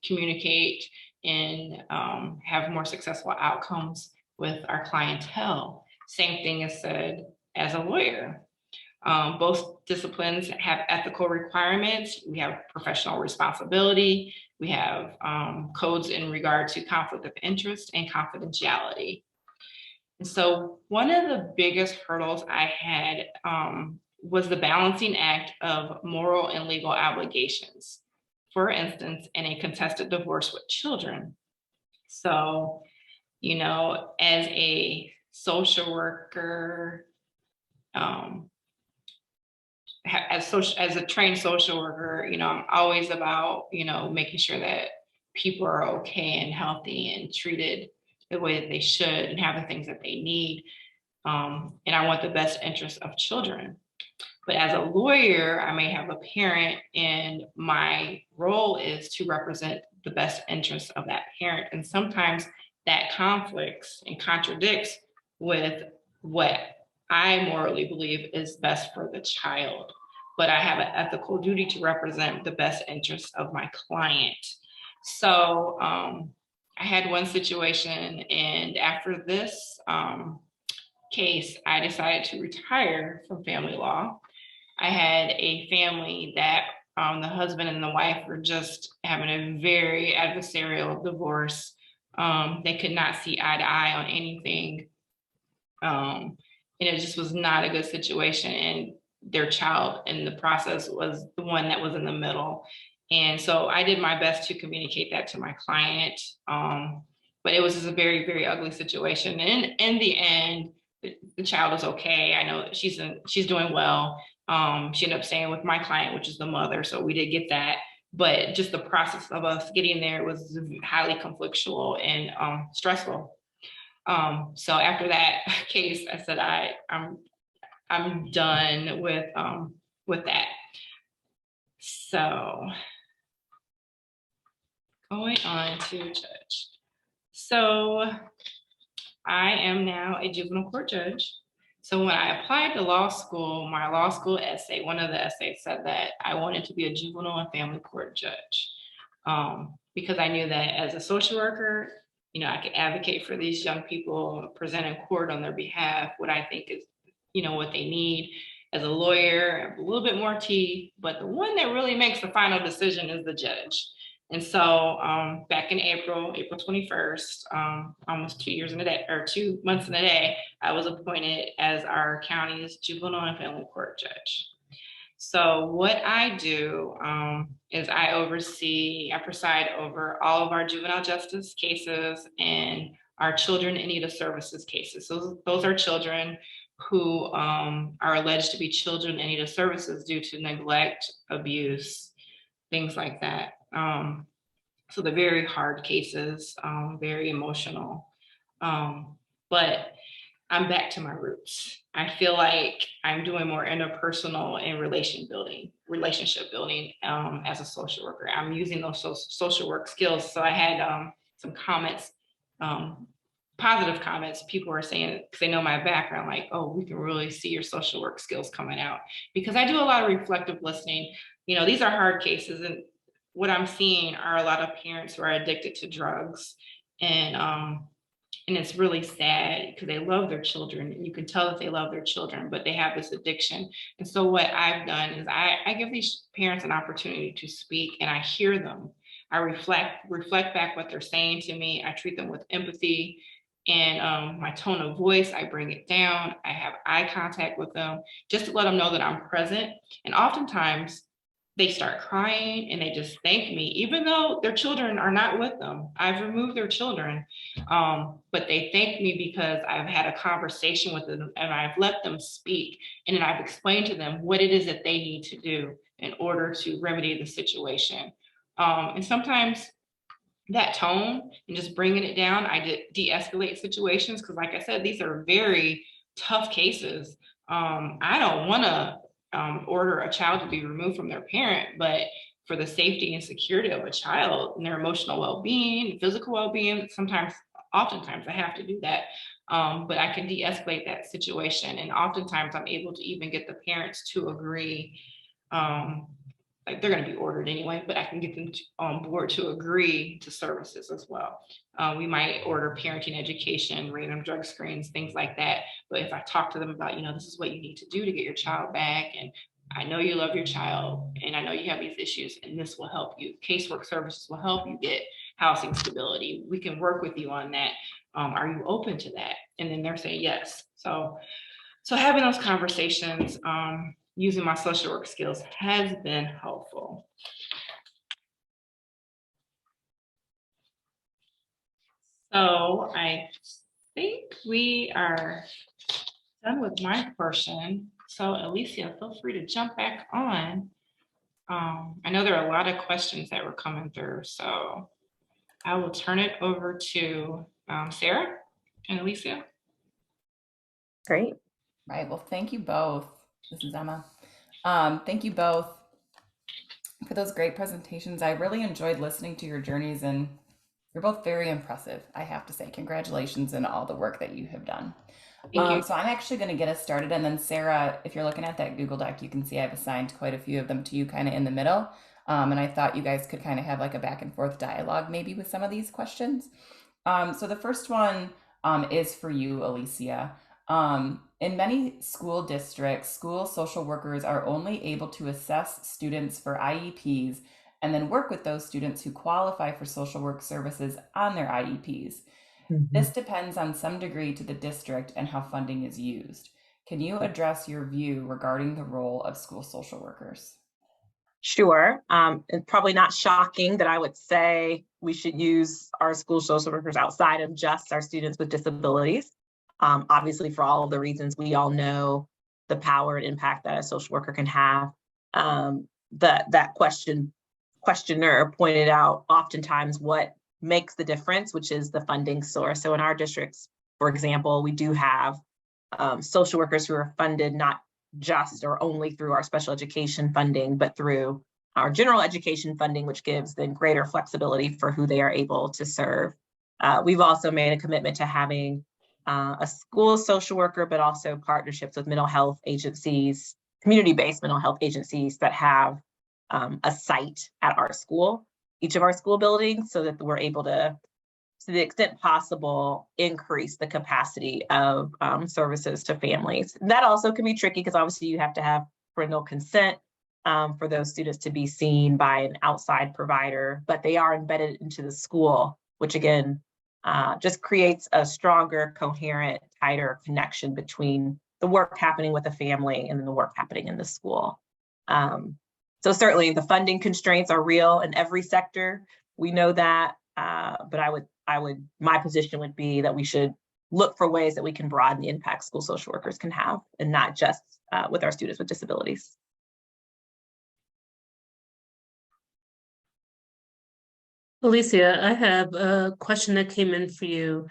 communicate and have more successful outcomes with our clientele. Same thing is said as a lawyer. Both disciplines have ethical requirements. We have professional responsibility. We have codes in regard to conflict of interest and confidentiality. And so one of the biggest hurdles I had was the balancing act of moral and legal obligations. For instance, in a contested divorce with children. So, you know, as a social worker, as a trained social worker, you know, I'm always about, you know, making sure that people are okay and healthy and treated the way that they should and have the things that they need. And I want the best interest of children. But as a lawyer, I may have a parent, and my role is to represent the best interest of that parent. And sometimes that conflicts and contradicts with what I morally believe is best for the child. But I have an ethical duty to represent the best interests of my client. So I had one situation, and after this case, I decided to retire from family law. I had a family that the husband and the wife were just having a very adversarial divorce. They could not see eye to eye on anything. And it just was not a good situation. And their child in the process was the one that was in the middle. And so I did my best to communicate that to my client. But it was just a very, very ugly situation. And in the end, the child is okay. I know she's doing well. She ended up staying with my client, which is the mother. So we did get that. but just the process of us getting there was highly conflictual and stressful. So after that case, I said, I'm done with that. So going on to judge. So I am now a juvenile court judge. So when I applied to law school, my law school essay, one of the essays said that I wanted to be a juvenile and family court judge, because I knew that as a social worker, you know, I could advocate for these young people, present in court on their behalf, what I think is, you know, what they need. As a lawyer, a little bit more teeth, but the one that really makes the final decision is the judge. And so back in April 21st, almost 2 years in a day, or 2 months in a day, I was appointed as our county's juvenile and family court judge. So what I do is I preside over all of our juvenile justice cases and our children in need of services cases. So those are children who are alleged to be children in need of services due to neglect, abuse, things like that. So they're very hard cases, very emotional, but I'm back to my roots. I feel like I'm doing more interpersonal and relationship building as a social worker. I'm using those social work skills. So I had some comments, positive comments. People are saying, because they know my background, like, oh, we can really see your social work skills coming out, because I do a lot of reflective listening. You know, these are hard cases, and what I'm seeing are a lot of parents who are addicted to drugs, and it's really sad because they love their children, and you can tell that they love their children, but they have this addiction. And so what I've done is I give these parents an opportunity to speak, and I hear them. I reflect back what they're saying to me. I treat them with empathy, and my tone of voice, I bring it down. I have eye contact with them just to let them know that I'm present. And oftentimes they start crying and they just thank me, even though their children are not with them. I've removed their children, but they thank me because I've had a conversation with them and I've let them speak. And then I've explained to them what it is that they need to do in order to remedy the situation. And sometimes that tone and just bringing it down, I de-escalate situations, because like I said, these are very tough cases. I don't want to order a child to be removed from their parent, but for the safety and security of a child and their emotional well-being, physical well-being, oftentimes I have to do that. But I can de-escalate that situation, and oftentimes I'm able to even get the parents to agree. Like they're going to be ordered anyway, but I can get them on board to agree to services as well. We might order parenting education, random drug screens, things like that. But if I talk to them about, you know, this is what you need to do to get your child back, and I know you love your child, and I know you have these issues, and this will help you. Casework services will help you get housing stability. We can work with you on that. Are you open to that? And then they're saying yes. So having those conversations, using my social work skills has been helpful. So I think we are done with my portion. So Alicia, feel free to jump back on. I know there are a lot of questions that were coming through, so I will turn it over to Sarah and Alicia. Great. Right. Well, thank you both. This is Emma. Thank you both for those great presentations. I really enjoyed listening to your journeys, and you're both very impressive, I have to say. Congratulations on all the work that you have done. Thank you. So I'm actually going to get us started, and then Sarah, if you're looking at that Google Doc, you can see I've assigned quite a few of them to you kind of in the middle. And I thought you guys could kind of have like a back and forth dialogue maybe with some of these questions. So the first one is for you, Alicia. In many school districts, school social workers are only able to assess students for IEPs and then work with those students who qualify for social work services on their IEPs. This depends on some degree to the district and how funding is used. Can you address your view regarding the role of school social workers? Sure. And probably not shocking that I would say we should use our school social workers outside of just our students with disabilities. Obviously, for all of the reasons we all know, the power and impact that a social worker can have. That question questioner pointed out oftentimes what makes the difference, which is the funding source. So in our districts, for example, we do have social workers who are funded not just or only through our special education funding, but through our general education funding, which gives them greater flexibility for who they are able to serve. We've also made a commitment to having a school social worker, but also partnerships with mental health agencies, community-based mental health agencies that have a site at our school, each of our school buildings, so that we're able to the extent possible, increase the capacity of services to families. And that also can be tricky because obviously you have to have parental consent for those students to be seen by an outside provider, but they are embedded into the school, which again, just creates a stronger, coherent, tighter connection between the work happening with the family and then the work happening in the school. So certainly the funding constraints are real in every sector. We know that, but my position would be that we should look for ways that we can broaden the impact school social workers can have, and not just with our students with disabilities. Alicia, I have a question that came in for you.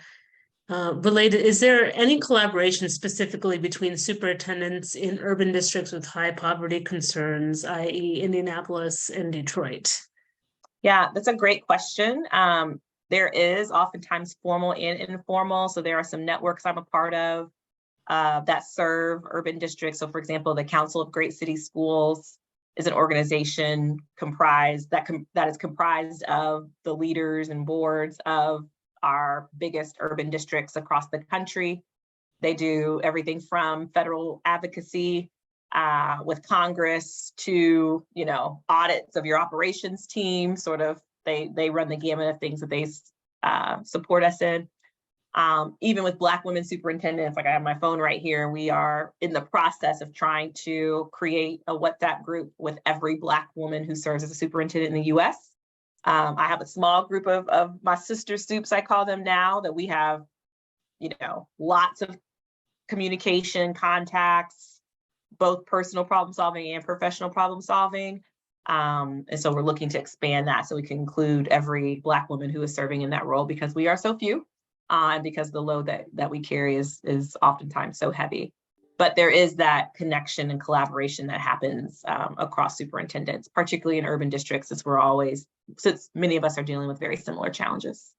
Related, is there any collaboration specifically between superintendents in urban districts with high poverty concerns, i.e. Indianapolis and Detroit? Yeah, that's a great question. There is oftentimes formal and informal. So there are some networks I'm a part of that serve urban districts. So for example, the Council of Great City Schools is an organization that is comprised of the leaders and boards of our biggest urban districts across the country. They do everything from federal advocacy with Congress to, audits of your operations team. Sort of, they run the gamut of things that they support us in. Even with Black women superintendents, like I have my phone right here, we are in the process of trying to create a WhatsApp group with every Black woman who serves as a superintendent in the US. I have a small group of my sister soups, I call them now, that we have, lots of communication, contacts, both personal problem solving and professional problem solving. And so we're looking to expand that so we can include every Black woman who is serving in that role, because we are so few, and because the load that we carry is oftentimes so heavy. But there is that connection and collaboration that happens across superintendents, particularly in urban districts, since many of us are dealing with very similar challenges.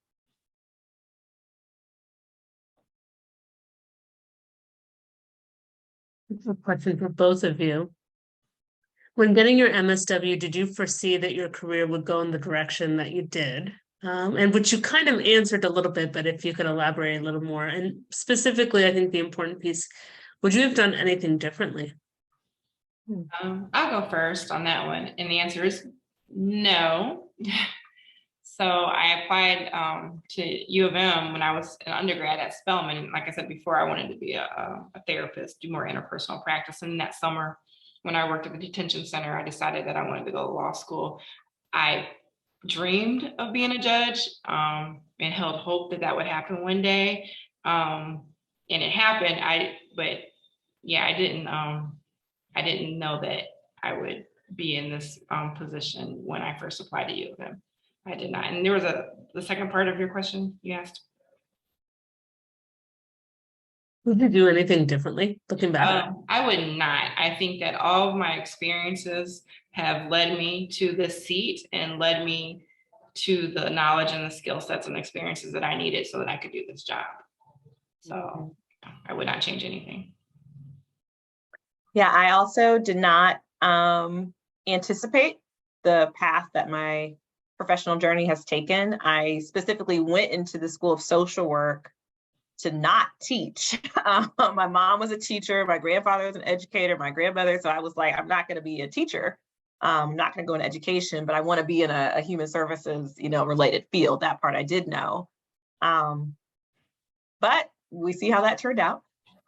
A question for both of you. When getting your MSW, did you foresee that your career would go in the direction that you did? And which you kind of answered a little bit, but if you could elaborate a little more. And specifically, I think the important piece, would you have done anything differently? I'll go first on that one. And the answer is no. So I applied to U of M when I was an undergrad at Spelman. Like I said before, I wanted to be a therapist, do more interpersonal practice. And that summer, when I worked at the detention center, I decided that I wanted to go to law school. I dreamed of being a judge and held hope that would happen one day. And it happened. I didn't know that I would be in this position when I first applied to U of M. I did not. And there was the second part of your question you asked. Would you do anything differently looking back? I would not. I think that all of my experiences have led me to this seat and led me to the knowledge and the skill sets and experiences that I needed so that I could do this job. So I would not change anything. Yeah, I also did not anticipate the path that my professional journey has taken. I specifically went into the School of Social Work to not teach. My mom was a teacher, my grandfather was an educator, my grandmother, so I was like, I'm not going to be a teacher. I'm not going to go into education, but I want to be in a human services, related field. That part I did know. But we see how that turned out.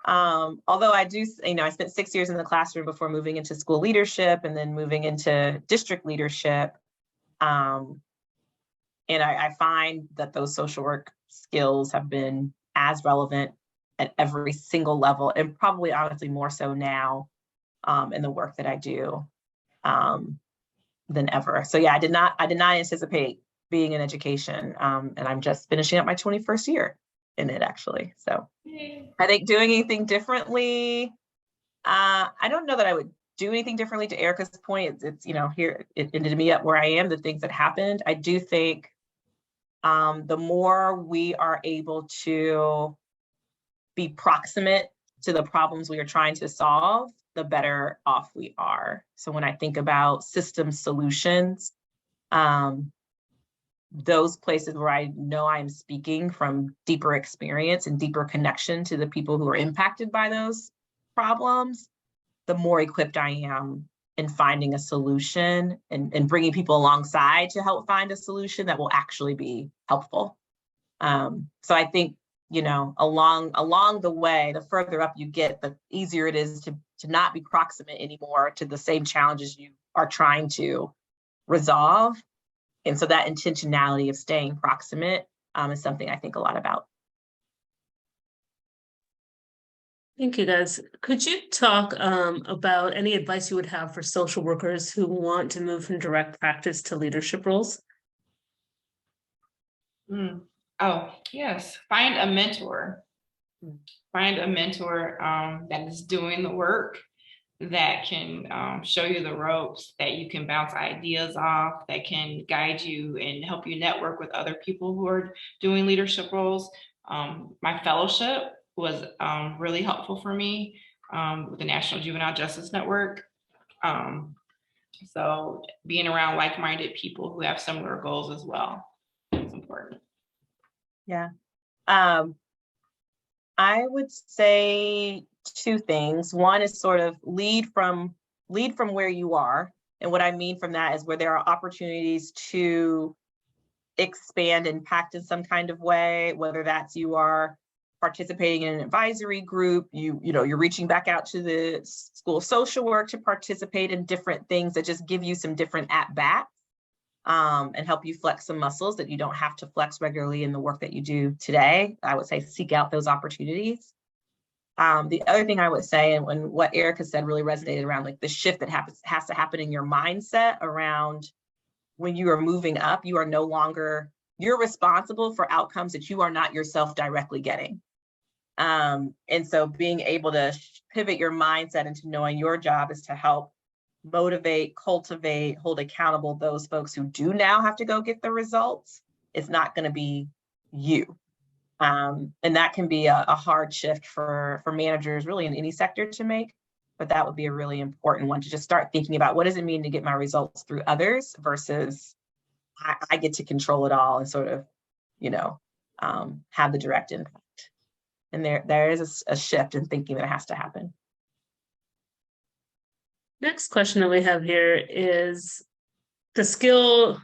Although I do, I spent 6 years in the classroom before moving into school leadership and then moving into district leadership. And I find that those social work skills have been as relevant at every single level, and probably honestly more so now in the work that I do. than ever. So yeah, I did not anticipate being in education. And I'm just finishing up my 21st year in it, actually. So I think doing anything differently, I don't know that I would do anything differently. To Erica's point, it's here, it ended me up where I am, the things that happened. I do think the more we are able to be proximate to the problems we are trying to solve, the better off we are. So when I think about system solutions, those places where I know I'm speaking from deeper experience and deeper connection to the people who are impacted by those problems, the more equipped I am in finding a solution and bringing people alongside to help find a solution that will actually be helpful. So I think, along the way, the further up you get, the easier it is to not be proximate anymore to the same challenges you are trying to resolve. And so that intentionality of staying proximate is something I think a lot about. Thank you, guys. Could you talk about any advice you would have for social workers who want to move from direct practice to leadership roles? Oh, yes. Find a mentor. Find a mentor that is doing the work, that can show you the ropes, that you can bounce ideas off, that can guide you and help you network with other people who are doing leadership roles. My fellowship was really helpful for me with the National Juvenile Justice Network. So being around like-minded people who have similar goals as well is important. Yeah. I would say two things. One is sort of lead from where you are. And what I mean from that is where there are opportunities to expand impact in some kind of way, whether that's you are participating in an advisory group, you're reaching back out to the school of social work to participate in different things that just give you some different at-bats and help you flex some muscles that you don't have to flex regularly in the work that you do today. I would say seek out those opportunities. The other thing I would say, and what Erica said really resonated around like the shift that has to happen in your mindset around when you are moving up, you are no longer, you're responsible for outcomes that you are not yourself directly getting. And so being able to pivot your mindset into knowing your job is to help motivate, cultivate, hold accountable those folks who do now have to go get the results. It's not going to be you. And that can be a hard shift for managers really in any sector to make, but that would be a really important one to just start thinking about what does it mean to get my results through others versus I get to control it all and sort of, have the direct impact. And there is a shift in thinking that has to happen. Next question that we have here is the skill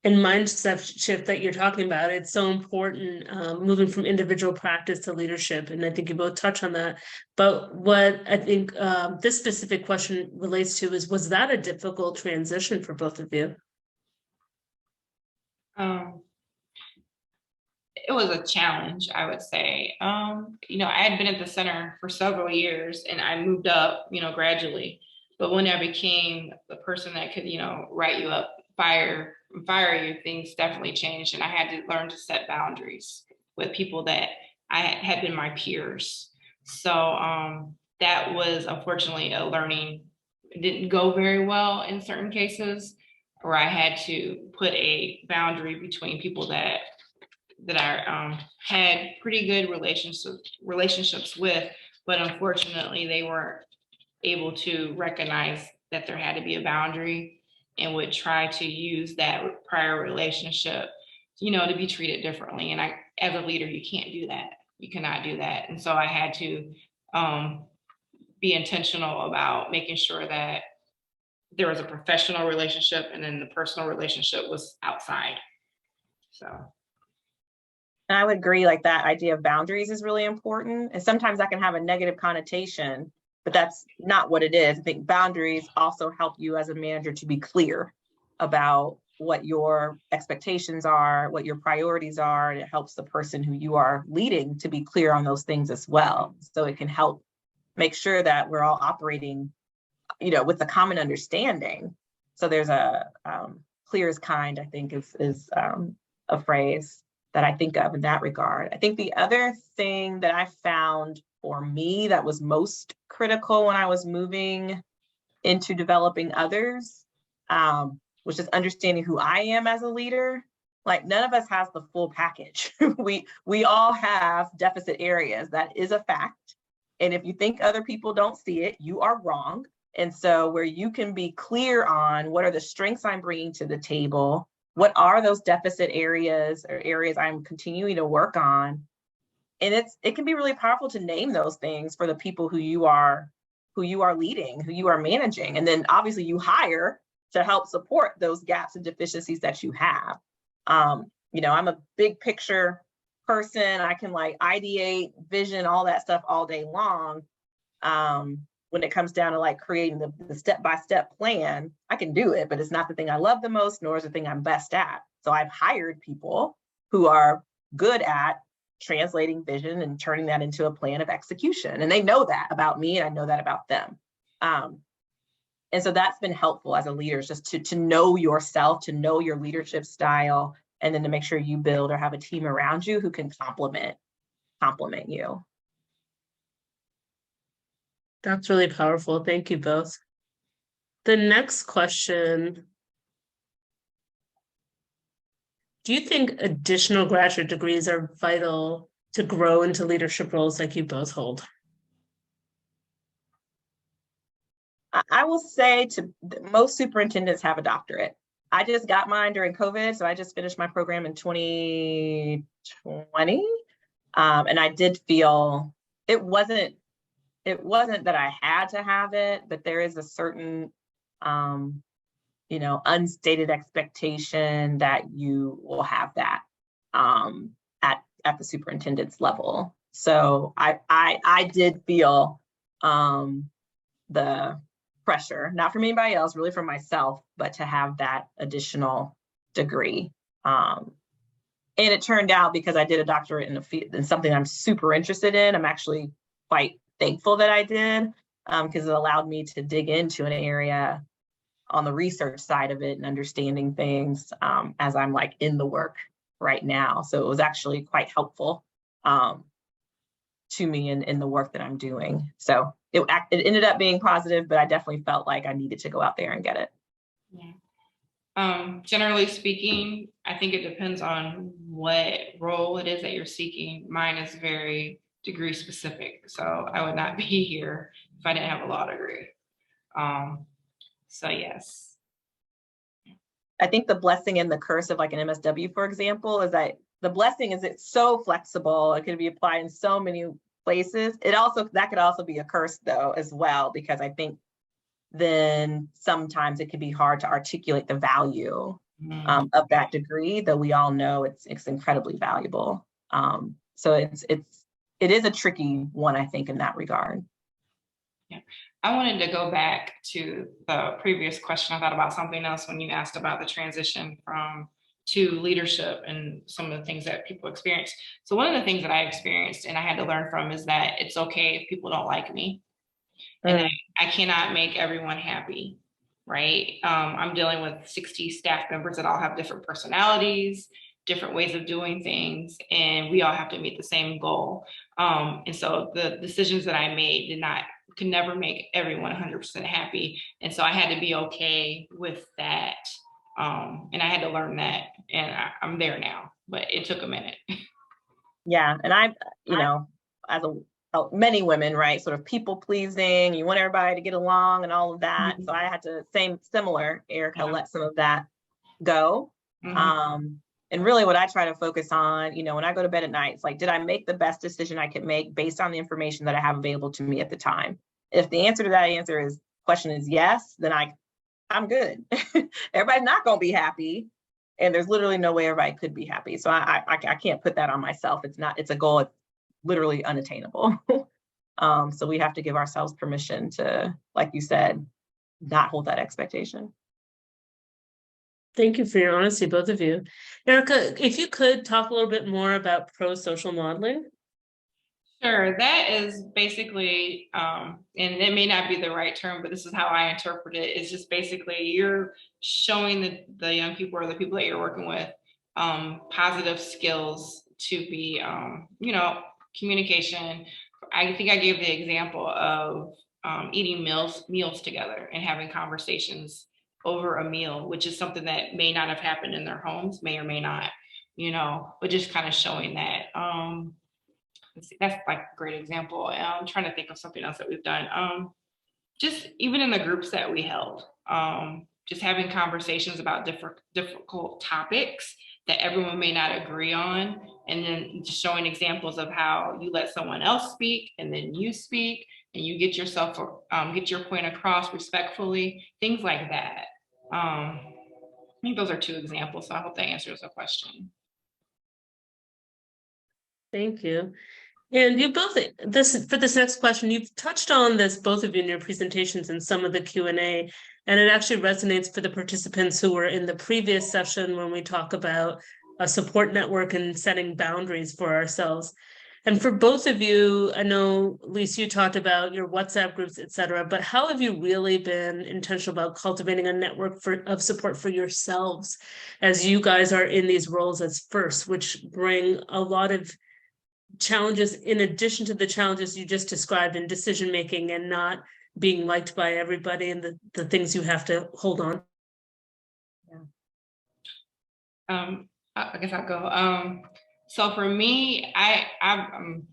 and mindset shift that you're talking about. It's so important, moving from individual practice to leadership. And I think you both touch on that. But what I think this specific question relates to is, was that a difficult transition for both of you? It was a challenge, I would say. I had been at the center for several years and I moved up, gradually. But when I became the person that could, write you up, fire you, things definitely changed. And I had to learn to set boundaries with people that I had been my peers. So that was unfortunately a learning. It didn't go very well in certain cases, where I had to put a boundary between people that I had pretty good relationships with, but unfortunately they weren't able to recognize that there had to be a boundary and would try to use that prior relationship, to be treated differently. And as a leader, you can't do that. You cannot do that. And so I had to be intentional about making sure that there was a professional relationship and then the personal relationship was outside. So. And I would agree, like that idea of boundaries is really important. And sometimes that can have a negative connotation, but that's not what it is. I think boundaries also help you as a manager to be clear about what your expectations are, what your priorities are, and it helps the person who you are leading to be clear on those things as well. So it can help make sure that we're all operating, with a common understanding So there's a clear as kind, I think is a phrase that I think of in that regard. I think the other thing that I found for me that was most critical when I was moving into developing others was just understanding who I am as a leader. Like, none of us has the full package. we all have deficit areas. That is a fact. And if you think other people don't see it, you are wrong. And so where you can be clear on what are the strengths I'm bringing to the table, what are those deficit areas or areas I'm continuing to work on, and it can be really powerful to name those things for the people who you are leading, who you are managing, and then obviously you hire to help support those gaps and deficiencies that you have. You know, I'm a big picture person. I can like ideate, vision, all that stuff all day long. When it comes down to like creating the step-by-step plan, I can do it, but it's not the thing I love the most, nor is the thing I'm best at. So I've hired people who are good at translating vision and turning that into a plan of execution. And they know that about me, and I know that about them. And so that's been helpful as a leader, just to know yourself, to know your leadership style, and then to make sure you build or have a team around you who can complement you. That's really powerful. Thank you both. The next question. Do you think additional graduate degrees are vital to grow into leadership roles like you both hold? I will say most superintendents have a doctorate. I just got mine during COVID, so I just finished my program in 2020. And I did feel it wasn't that I had to have it, but there is a certain unstated expectation that you will have that at the superintendent's level. So I did feel the pressure, not from anybody else, really from myself, but to have that additional degree. And it turned out, because I did a doctorate in something I'm super interested in, I'm actually quite thankful that I did, because it allowed me to dig into an area on the research side of it and understanding things as I'm like in the work right now. So it was actually quite helpful to me in the work that I'm doing. So it ended up being positive, but I definitely felt like I needed to go out there and get it. Yeah. Generally speaking, I think it depends on what role it is that you're seeking. Mine is very degree specific, so I would not be here if I didn't have a law degree. So yes. I think the blessing and the curse of like an MSW, for example, is that the blessing is it's so flexible. It can be applied in so many places. That could also be a curse though as well, because I think then sometimes it can be hard to articulate the value of that degree, though we all know it's incredibly valuable. So it is a tricky one, I think, in that regard. Yeah. I wanted to go back to the previous question. I thought about something else when you asked about the transition to leadership and some of the things that people experience. So one of the things that I experienced and I had to learn from is that it's okay if people don't like me. And I cannot make everyone happy, right? I'm dealing with 60 staff members that all have different personalities, different ways of doing things, and we all have to meet the same goal. And so the decisions that I made could never make everyone 100% happy. And so I had to be okay with that. And I had to learn that, and I'm there now, but it took a minute. Yeah, and as many women, right, sort of people pleasing, you want everybody to get along and all of that. So I had to, Erica, let some of that go. And really what I try to focus on, when I go to bed at night, it's like, did I make the best decision I could make based on the information that I have available to me at the time? If the answer to that question is yes, then I'm good. Everybody's not going to be happy. And there's literally no way everybody could be happy. So I can't put that on myself. It's a goal. It's literally unattainable. So we have to give ourselves permission to, like you said, not hold that expectation. Thank you for your honesty, both of you. Erica, if you could talk a little bit more about pro-social modeling. Sure, that is basically, and it may not be the right term, but this is how I interpret it. It's just basically you're showing the young people or the people that you're working with positive skills to be, communication. I think I gave the example of eating meals together and having conversations over a meal, which is something that may not have happened in their homes, may or may not, but just kind of showing that. That's like a great example. I'm trying to think of something else that we've done. Just even in the groups that we held, just having conversations about difficult topics that everyone may not agree on, and then just showing examples of how you let someone else speak, and then you speak, and you get your point across respectfully, things like that. I think those are two examples. So I hope that answers the question. Thank you. And you both, for this next question, you've touched on this, both of you, in your presentations and some of the Q&A, and it actually resonates for the participants who were in the previous session when we talk about a support network and setting boundaries for ourselves. And for both of you, I know, Lisa, you talked about your WhatsApp groups, et cetera, but how have you really been intentional about cultivating a network of support for yourselves as you guys are in these roles as first, which bring a lot of challenges in addition to the challenges you just described in decision making and not being liked by everybody and the things you have to hold on? I guess I'll go. So for me, I'm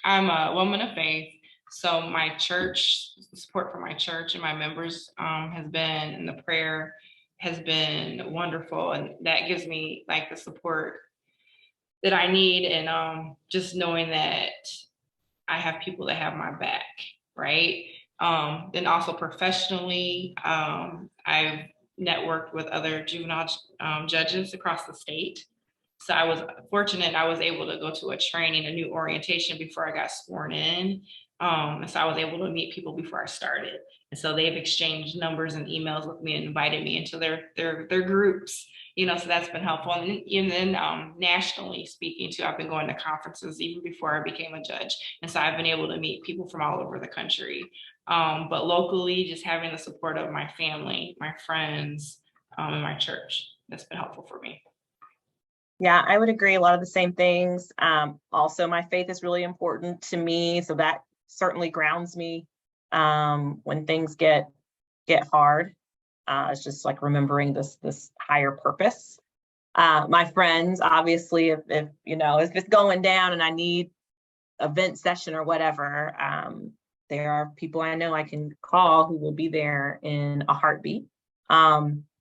a woman of faith. So my church, support for my church and my members has been, and the prayer has been wonderful, and that gives me like the support that I need, and just knowing that I have people that have my back, right? Then also professionally, I've networked with other juvenile judges across the state. So I was fortunate, I was able to go to a training, a new orientation before I got sworn in. And so I was able to meet people before I started. And so they've exchanged numbers and emails with me and invited me into their groups, so that's been helpful. And then nationally speaking too, I've been going to conferences even before I became a judge. And so I've been able to meet people from all over the country. But locally, just having the support of my family, my friends, and my church, that's been helpful for me. Yeah, I would agree. A lot of the same things. Also, my faith is really important to me, so that certainly grounds me when things get hard. It's just like remembering this higher purpose. My friends, obviously, if it's going down and I need a vent session or whatever, there are people I know I can call who will be there in a heartbeat.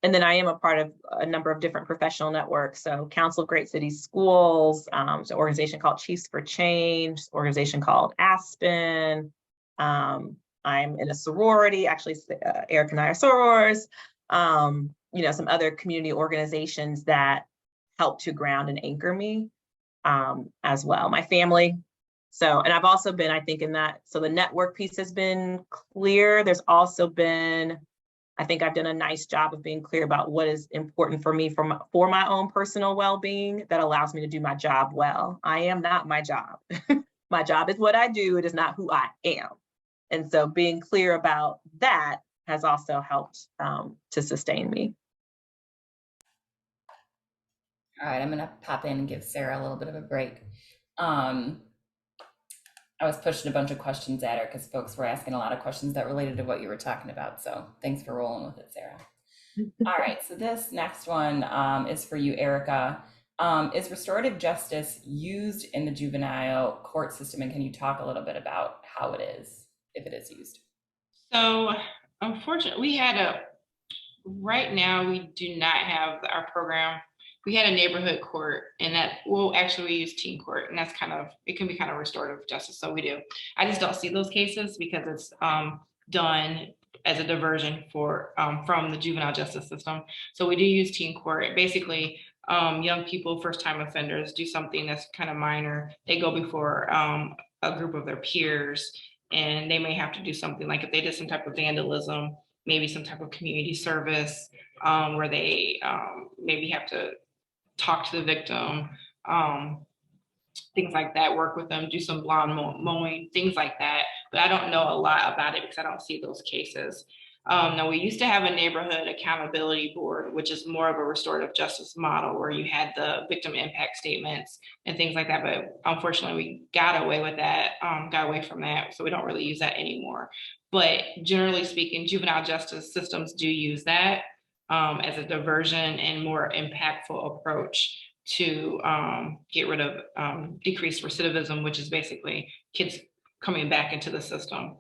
And then I am a part of a number of different professional networks. So Council of Great Cities Schools, it's an organization called Chiefs for Change, organization called Aspen. I'm in a sorority, actually, Eric and I are sorors. Some other community organizations that help to ground and anchor me as well. My family. So, and I've also been, I think, in that, so the network piece has been clear. There's also been, I think I've done a nice job of being clear about what is important for me for my own personal well-being that allows me to do my job well. I am not my job. My job is what I do. It is not who I am. And so being clear about that has also helped to sustain me. All right, I'm gonna pop in and give Sarah a little bit of a break. I was pushing a bunch of questions at her because folks were asking a lot of questions that related to what you were talking about. So thanks for rolling with it, Sarah. All right, so this next one is for you, Erica. Is restorative justice used in the juvenile court system? And can you talk a little bit about how it is, if it is used? So unfortunately, right now we do not have our program. We had a neighborhood court, and we use teen court, and it can be kind of restorative justice. So we do. I just don't see those cases because it's done as a diversion from the juvenile justice system. So we do use teen court. Basically, young people, first-time offenders, do something that's kind of minor. They go before a group of their peers, and they may have to do something like if they did some type of vandalism, maybe some type of community service where they maybe have to talk to the victim. things like that, work with them, do some lawn mowing, things like that. But I don't know a lot about it because I don't see those cases. Now, we used to have a neighborhood accountability board, which is more of a restorative justice model where you had the victim impact statements and things like that. But unfortunately, we got away with that, got away from that. So we don't really use that anymore. But generally speaking, juvenile justice systems do use that as a diversion and more impactful approach to get rid of decreased recidivism, which is basically kids coming back into the system.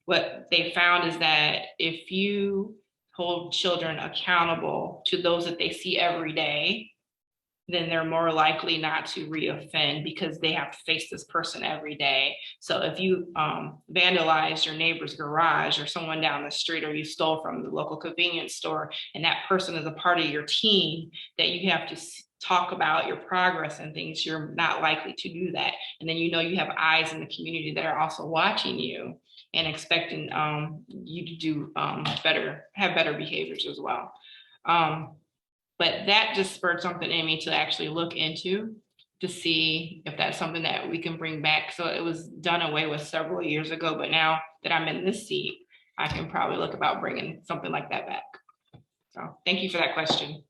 What they found is that if you hold children accountable to those that they see every day, then they're more likely not to reoffend because they have to face this person every day. So if you vandalized your neighbor's garage or someone down the street, or you stole from the local convenience store, and that person is a part of your team that you have to talk about your progress and things, you're not likely to do that. And then you know you have eyes in the community that are also watching you and expecting you to do better, have better behaviors as well. But that just spurred something in me to actually look into to see if that's something that we can bring back. So it was done away with several years ago, but now that I'm in this seat, I can probably look about bringing something like that back. So thank you for that question.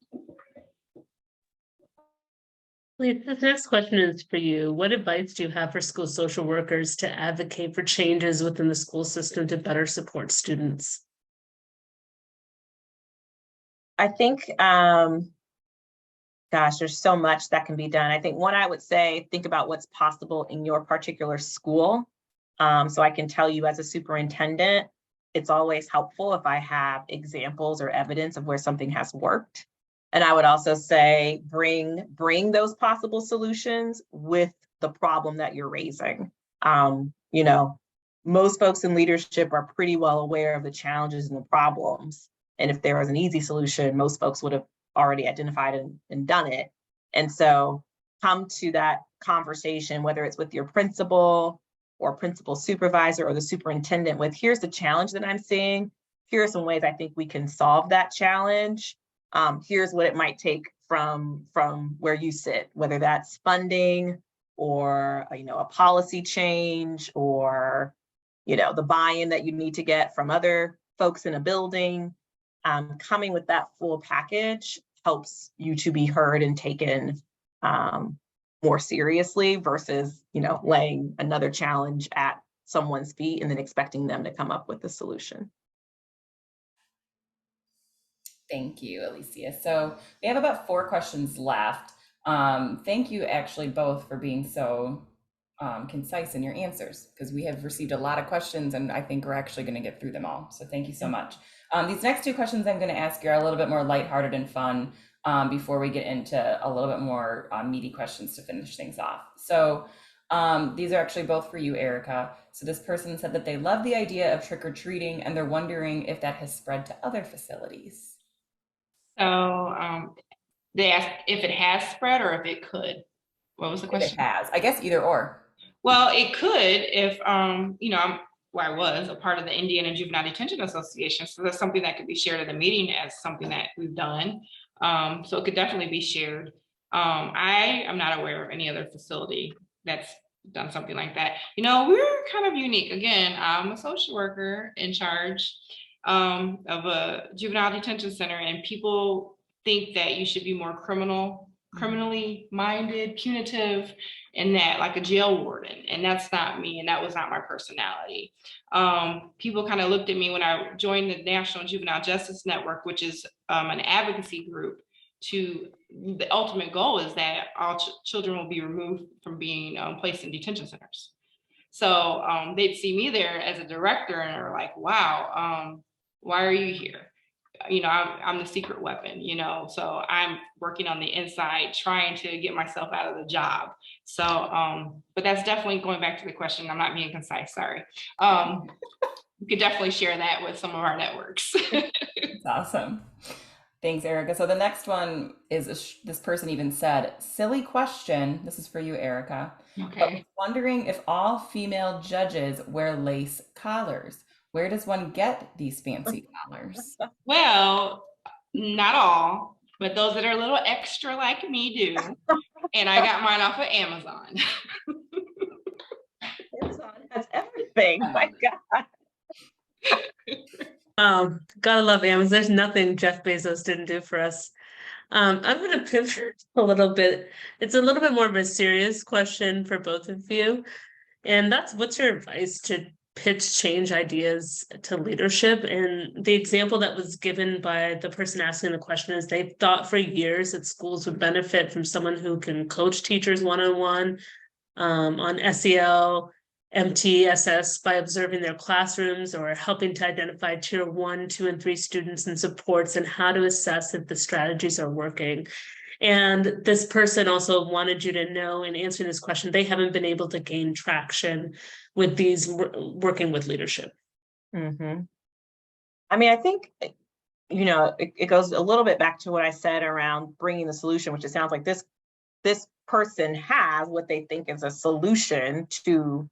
The next question is for you. What advice do you have for school social workers to advocate for changes within the school system to better support students? I think, gosh, there's so much that can be done. I think one, I would say, think about what's possible in your particular school. So I can tell you as a superintendent, it's always helpful if I have examples or evidence of where something has worked. And I would also say, bring those possible solutions with the problem that you're raising. You know, most folks in leadership are pretty well aware of the challenges and the problems. And if there was an easy solution, most folks would have already identified and done it. And so come to that conversation, whether it's with your principal or principal supervisor or the superintendent, with here's the challenge that I'm seeing. Here are some ways I think we can solve that challenge. Here's what it might take from where you sit, whether that's funding or a policy change, or the buy-in that you need to get from other folks in a building. Coming with that full package helps you to be heard and taken more seriously versus laying another challenge at someone's feet and then expecting them to come up with a solution. Thank you, Alicia. So we have about 4 questions left. Thank you actually both for being so concise in your answers, because we have received a lot of questions and I think we're actually going to get through them all. So thank you so much. These next 2 questions I'm going to ask you are a little bit more lighthearted and fun before we get into a little bit more meaty questions to finish things off. So these are actually both for you, Erica. So this person said that they love the idea of trick-or-treating and they're wondering if that has spread to other facilities. So they asked if it has spread or if it could. What was the question? It has, I guess either or. Well, it could if, I was a part of the Indiana Juvenile Detention Association. So that's something that could be shared at a meeting as something that we've done. So it could definitely be shared. I am not aware of any other facility that's done something like that. We're kind of unique. Again, I'm a social worker in charge of a juvenile detention center, and people think that you should be more criminally minded, punitive, and that like a jail warden. And that's not me, and that was not my personality. People kind of looked at me when I joined the National Juvenile Justice Network, which is an advocacy group. The ultimate goal is that all children will be removed from being placed in detention centers. So they'd see me there as a director and are like, wow, why are you here? I'm the secret weapon, so I'm working on the inside, trying to get myself out of the job. So, but that's definitely going back to the question. I'm not being concise, sorry. You could definitely share that with some of our networks. That's awesome. Thanks, Erica. So the next one is, this person even said, silly question. This is for you, Erica. Okay. Wondering if all female judges wear lace collars. Where does one get these fancy collars? Well, not all, but those that are a little extra like me do. And I got mine off of Amazon. Amazon has everything. My God. Gotta love Amazon. There's nothing Jeff Bezos didn't do for us. I'm gonna pivot a little bit. It's a little bit more of a serious question for both of you. And that's, what's your advice to pitch change ideas to leadership? And the example that was given by the person asking the question is they've thought for years that schools would benefit from someone who can coach teachers one-on-one on SEL, MTSS by observing their classrooms or helping to identify tier 1, 2, and 3 students and supports and how to assess if the strategies are working. And this person also wanted you to know, in answering this question, they haven't been able to gain traction with these working with leadership. Mm-hmm. I mean, I think, you know, it goes a little bit back to what I said around bringing the solution, which it sounds like this person has what they think is a solution to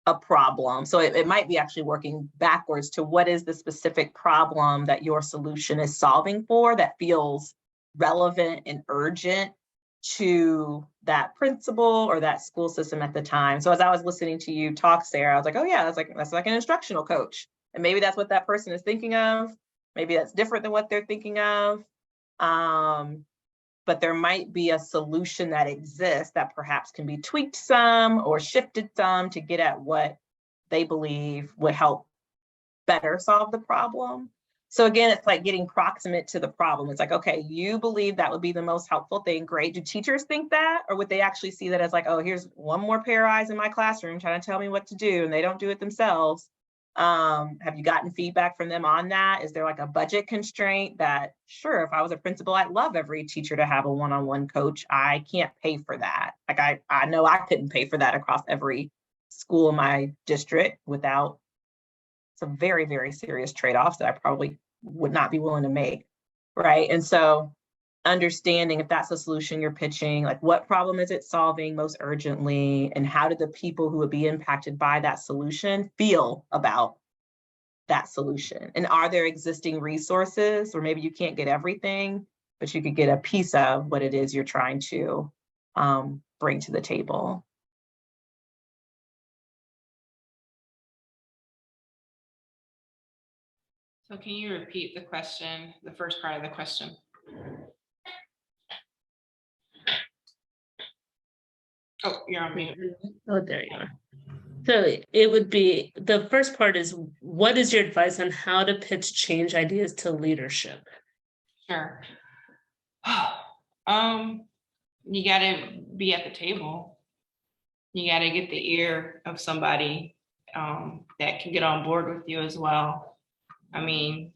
a problem. So it might be actually working backwards to what is the specific problem that your solution is solving for that feels relevant and urgent to that principal or that school system at the time. So as I was listening to you talk, Sarah, I was like, oh yeah, that's like an instructional coach. And maybe that's what that person is thinking of. Maybe that's different than what they're thinking of. But there might be a solution that exists that perhaps can be tweaked some or shifted some to get at what they believe would help better solve the problem. So again, it's like getting proximate to the problem. It's like, okay, you believe that would be the most helpful thing. Great. Do teachers think that? Or would they actually see that as like, oh, here's one more pair of eyes in my classroom trying to tell me what to do and they don't do it themselves? Have you gotten feedback from them on that? Is there like a budget constraint that, sure, if I was a principal, I'd love every teacher to have a one-on-one coach. I can't pay for that. Like I know I couldn't pay for that across every school in my district without some very, very serious trade-offs that I probably would not be willing to make, right? And so understanding if that's a solution you're pitching, like what problem is it solving most urgently, and how do the people who would be impacted by that solution feel about that solution? And are there existing resources, or maybe you can't get everything, but you could get a piece of what it is you're trying to bring to the table. So can you repeat the question, the first part of the question? Oh, you're on mute. Oh, there you are. So it would be, the first part is, what is your advice on how to pitch change ideas to leadership? Sure. You gotta be at the table. You gotta get the ear of somebody that can get on board with you as well. I mean,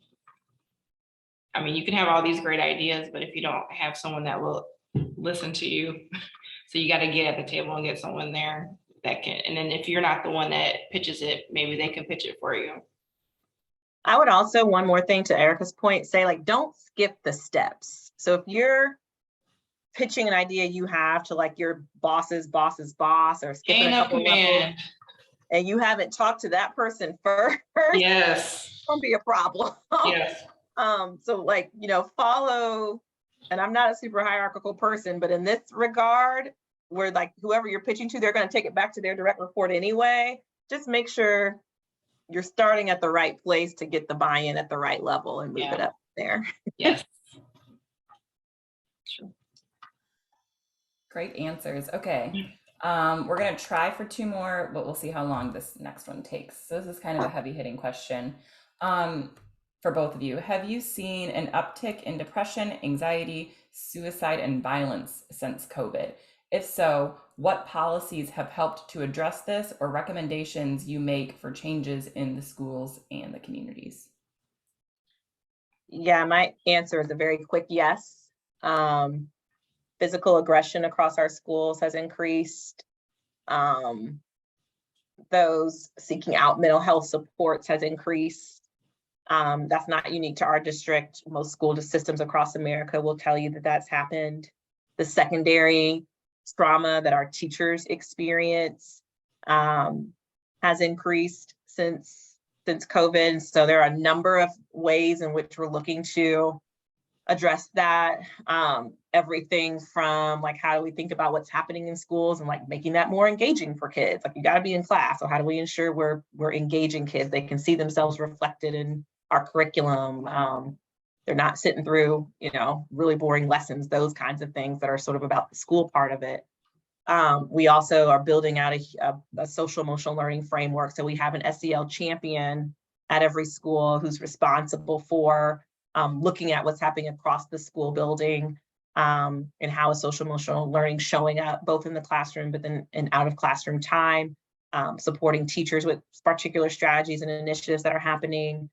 you can have all these great ideas, but if you don't have someone that will listen to you, so you got to get at the table and get someone there that can, and then if you're not the one that pitches it, maybe they can pitch it for you. I would also, one more thing to Erica's point, say like, don't skip the steps. So if you're pitching an idea you have to like your boss's boss's boss, or skipping a couple levels, and you haven't talked to that person first, yes, it's gonna be a problem. Yes. So like, you know, follow, and I'm not a super hierarchical person, but in this regard, where like whoever you're pitching to, they're going to take it back to their direct report anyway. Just make sure you're starting at the right place to get the buy-in at the right level and move it up there. Yes. Great answers. Okay. We're going to try for 2 more, but we'll see how long this next one takes. So this is kind of a heavy hitting question. For both of you, have you seen an uptick in depression, anxiety, suicide, and violence since COVID? If so, what policies have helped to address this, or recommendations you make for changes in the schools and the communities? Yeah, my answer is a very quick yes. Physical aggression across our schools has increased. Those seeking out mental health supports has increased. That's not unique to our district. Most school systems across America will tell you that that's happened. The secondary trauma that our teachers experience has increased since COVID. So there are a number of ways in which we're looking to address that. Everything from like, how do we think about what's happening in schools and like making that more engaging for kids? Like, you got to be in class. So how do we ensure we're engaging kids? They can see themselves reflected in our curriculum. They're not sitting through, really boring lessons, those kinds of things that are sort of about the school part of it. We also are building out a social emotional learning framework. So we have an SEL champion at every school who's responsible for looking at what's happening across the school building, and how is social emotional learning showing up both in the classroom, but then in out of classroom time, supporting teachers with particular strategies and initiatives that are happening.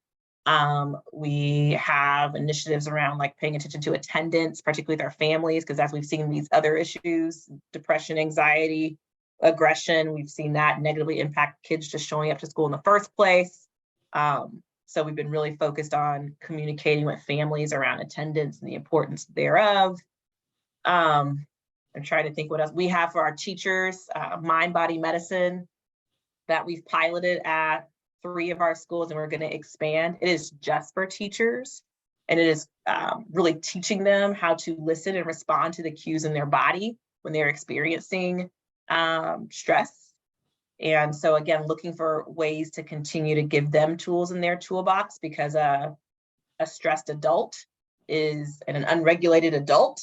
We have initiatives around like paying attention to attendance, particularly with our families, because as we've seen these other issues, depression, anxiety, aggression, we've seen that negatively impact kids just showing up to school in the first place. So we've been really focused on communicating with families around attendance and the importance thereof. I'm trying to think what else we have for our teachers, mind body medicine that we've piloted at 3 of our schools, and we're going to expand. It is just for teachers, and it is really teaching them how to listen and respond to the cues in their body when they're experiencing stress. And so again, looking for ways to continue to give them tools in their toolbox, because a stressed adult and an unregulated adult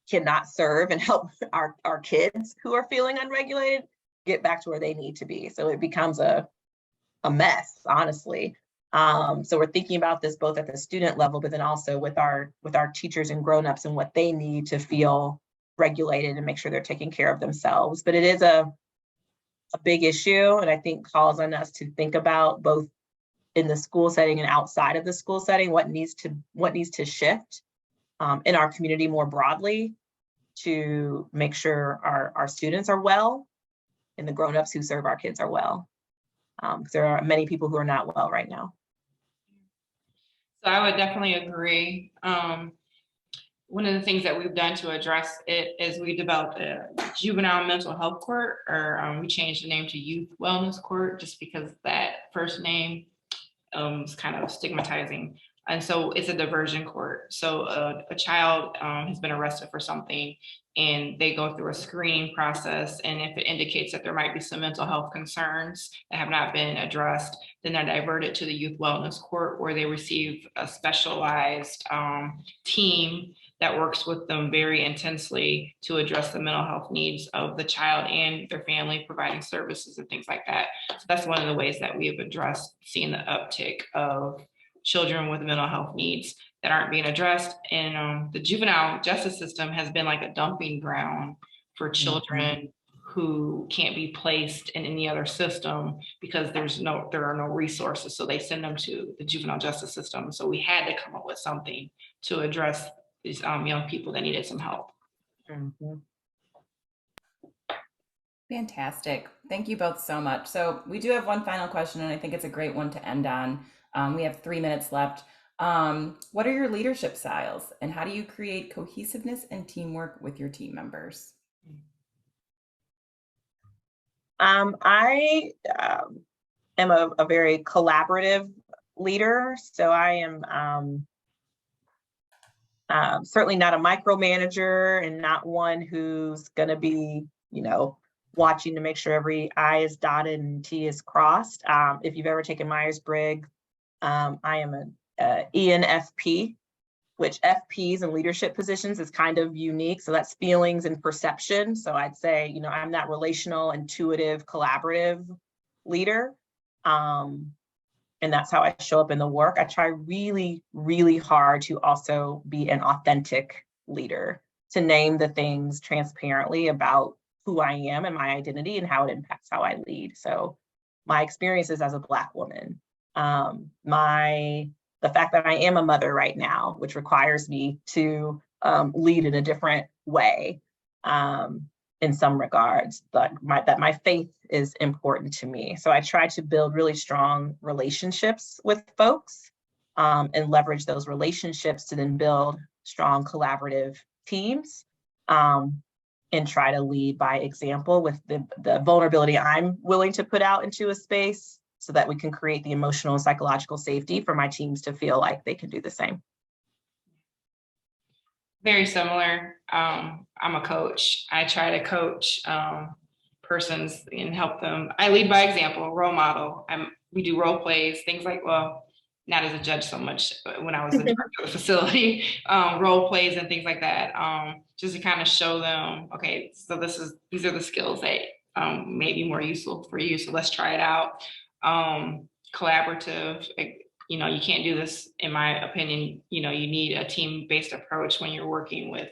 cannot serve and help our kids who are feeling unregulated get back to where they need to be. So it becomes a mess, honestly. So we're thinking about this both at the student level, but then also with our teachers and grownups and what they need to feel regulated and make sure they're taking care of themselves. But it is a big issue, and I think calls on us to think about both in the school setting and outside of the school setting, what needs to shift in our community more broadly to make sure our students are well and the grownups who serve our kids are well. There are many people who are not well right now. So I would definitely agree. One of the things that we've done to address it is we developed a juvenile mental health court, or we changed the name to youth wellness court, just because that first name is kind of stigmatizing. And so it's a diversion court. So a child has been arrested for something, and they go through a screening process. And if it indicates that there might be some mental health concerns that have not been addressed, then they're diverted to the youth wellness court, where they receive a specialized team that works with them very intensely to address the mental health needs of the child and their family, providing services and things like that. So that's one of the ways that we have addressed seeing the uptick of children with mental health needs that aren't being addressed. And the juvenile justice system has been like a dumping ground for children who can't be placed in any other system because there are no resources. So they send them to the juvenile justice system. So we had to come up with something to address these young people that needed some help. Fantastic. Thank you both so much. So we do have one final question, and I think it's a great one to end on. We have 3 minutes left. What are your leadership styles, and how do you create cohesiveness and teamwork with your team members? I am a very collaborative leader. So I am certainly not a micromanager, and not one who's going to be, watching to make sure every I is dotted and T is crossed. If you've ever taken Myers-Briggs, I am an ENFP, which FPs and leadership positions is kind of unique. So that's feelings and perception. So I'd say, I'm that relational, intuitive, collaborative leader. And that's how I show up in the work. I try really, really hard to also be an authentic leader, to name the things transparently about who I am and my identity and how it impacts how I lead. So my experiences as a Black woman, the fact that I am a mother right now, which requires me to lead in a different way in some regards, but that my faith is important to me. So I try to build really strong relationships with folks and leverage those relationships to then build strong collaborative teams, and try to lead by example with the vulnerability I'm willing to put out into a space, so that we can create the emotional and psychological safety for my teams to feel like they can do the same. Very similar. I'm a coach. I try to coach persons and help them. I lead by example, role model. We do role plays, things like, well, not as a judge so much when I was in charge of the facility, role plays and things like that. Just to kind of show them, okay, so these are the skills that may be more useful for you. So let's try it out. Collaborative, you can't do this, in my opinion, you need a team-based approach when you're working with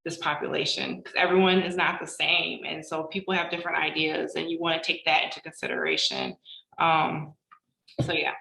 this population, because everyone is not the same. And so people have different ideas and you want to take that into consideration. So yeah.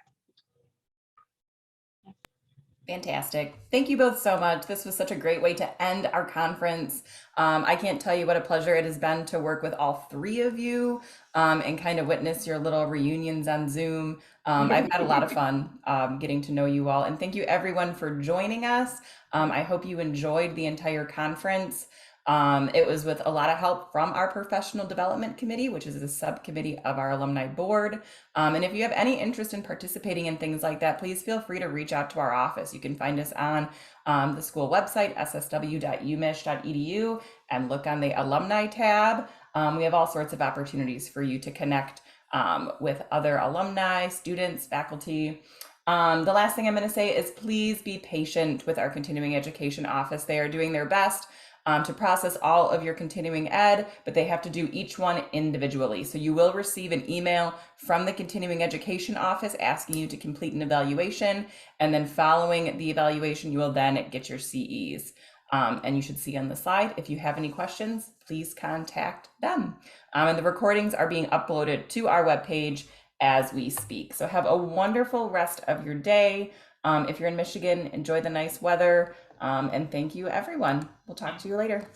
Fantastic. Thank you both so much. This was such a great way to end our conference. I can't tell you what a pleasure it has been to work with all three of you and kind of witness your little reunions on Zoom. I've had a lot of fun getting to know you all. And thank you everyone for joining us. I hope you enjoyed the entire conference. It was with a lot of help from our Professional Development Committee, which is a subcommittee of our Alumni Board. And if you have any interest in participating in things like that, please feel free to reach out to our office. You can find us on the school website, ssw.umich.edu, and look on the Alumni tab. We have all sorts of opportunities for you to connect with other alumni, students, faculty. The last thing I'm going to say is please be patient with our continuing education office. They are doing their best to process all of your continuing ed, but they have to do each one individually. So you will receive an email from the continuing education office asking you to complete an evaluation. And then following the evaluation, you will then get your CEs. And you should see on the slide, if you have any questions, please contact them. And the recordings are being uploaded to our webpage as we speak. So have a wonderful rest of your day. If you're in Michigan, enjoy the nice weather. And thank you, everyone. We'll talk to you later.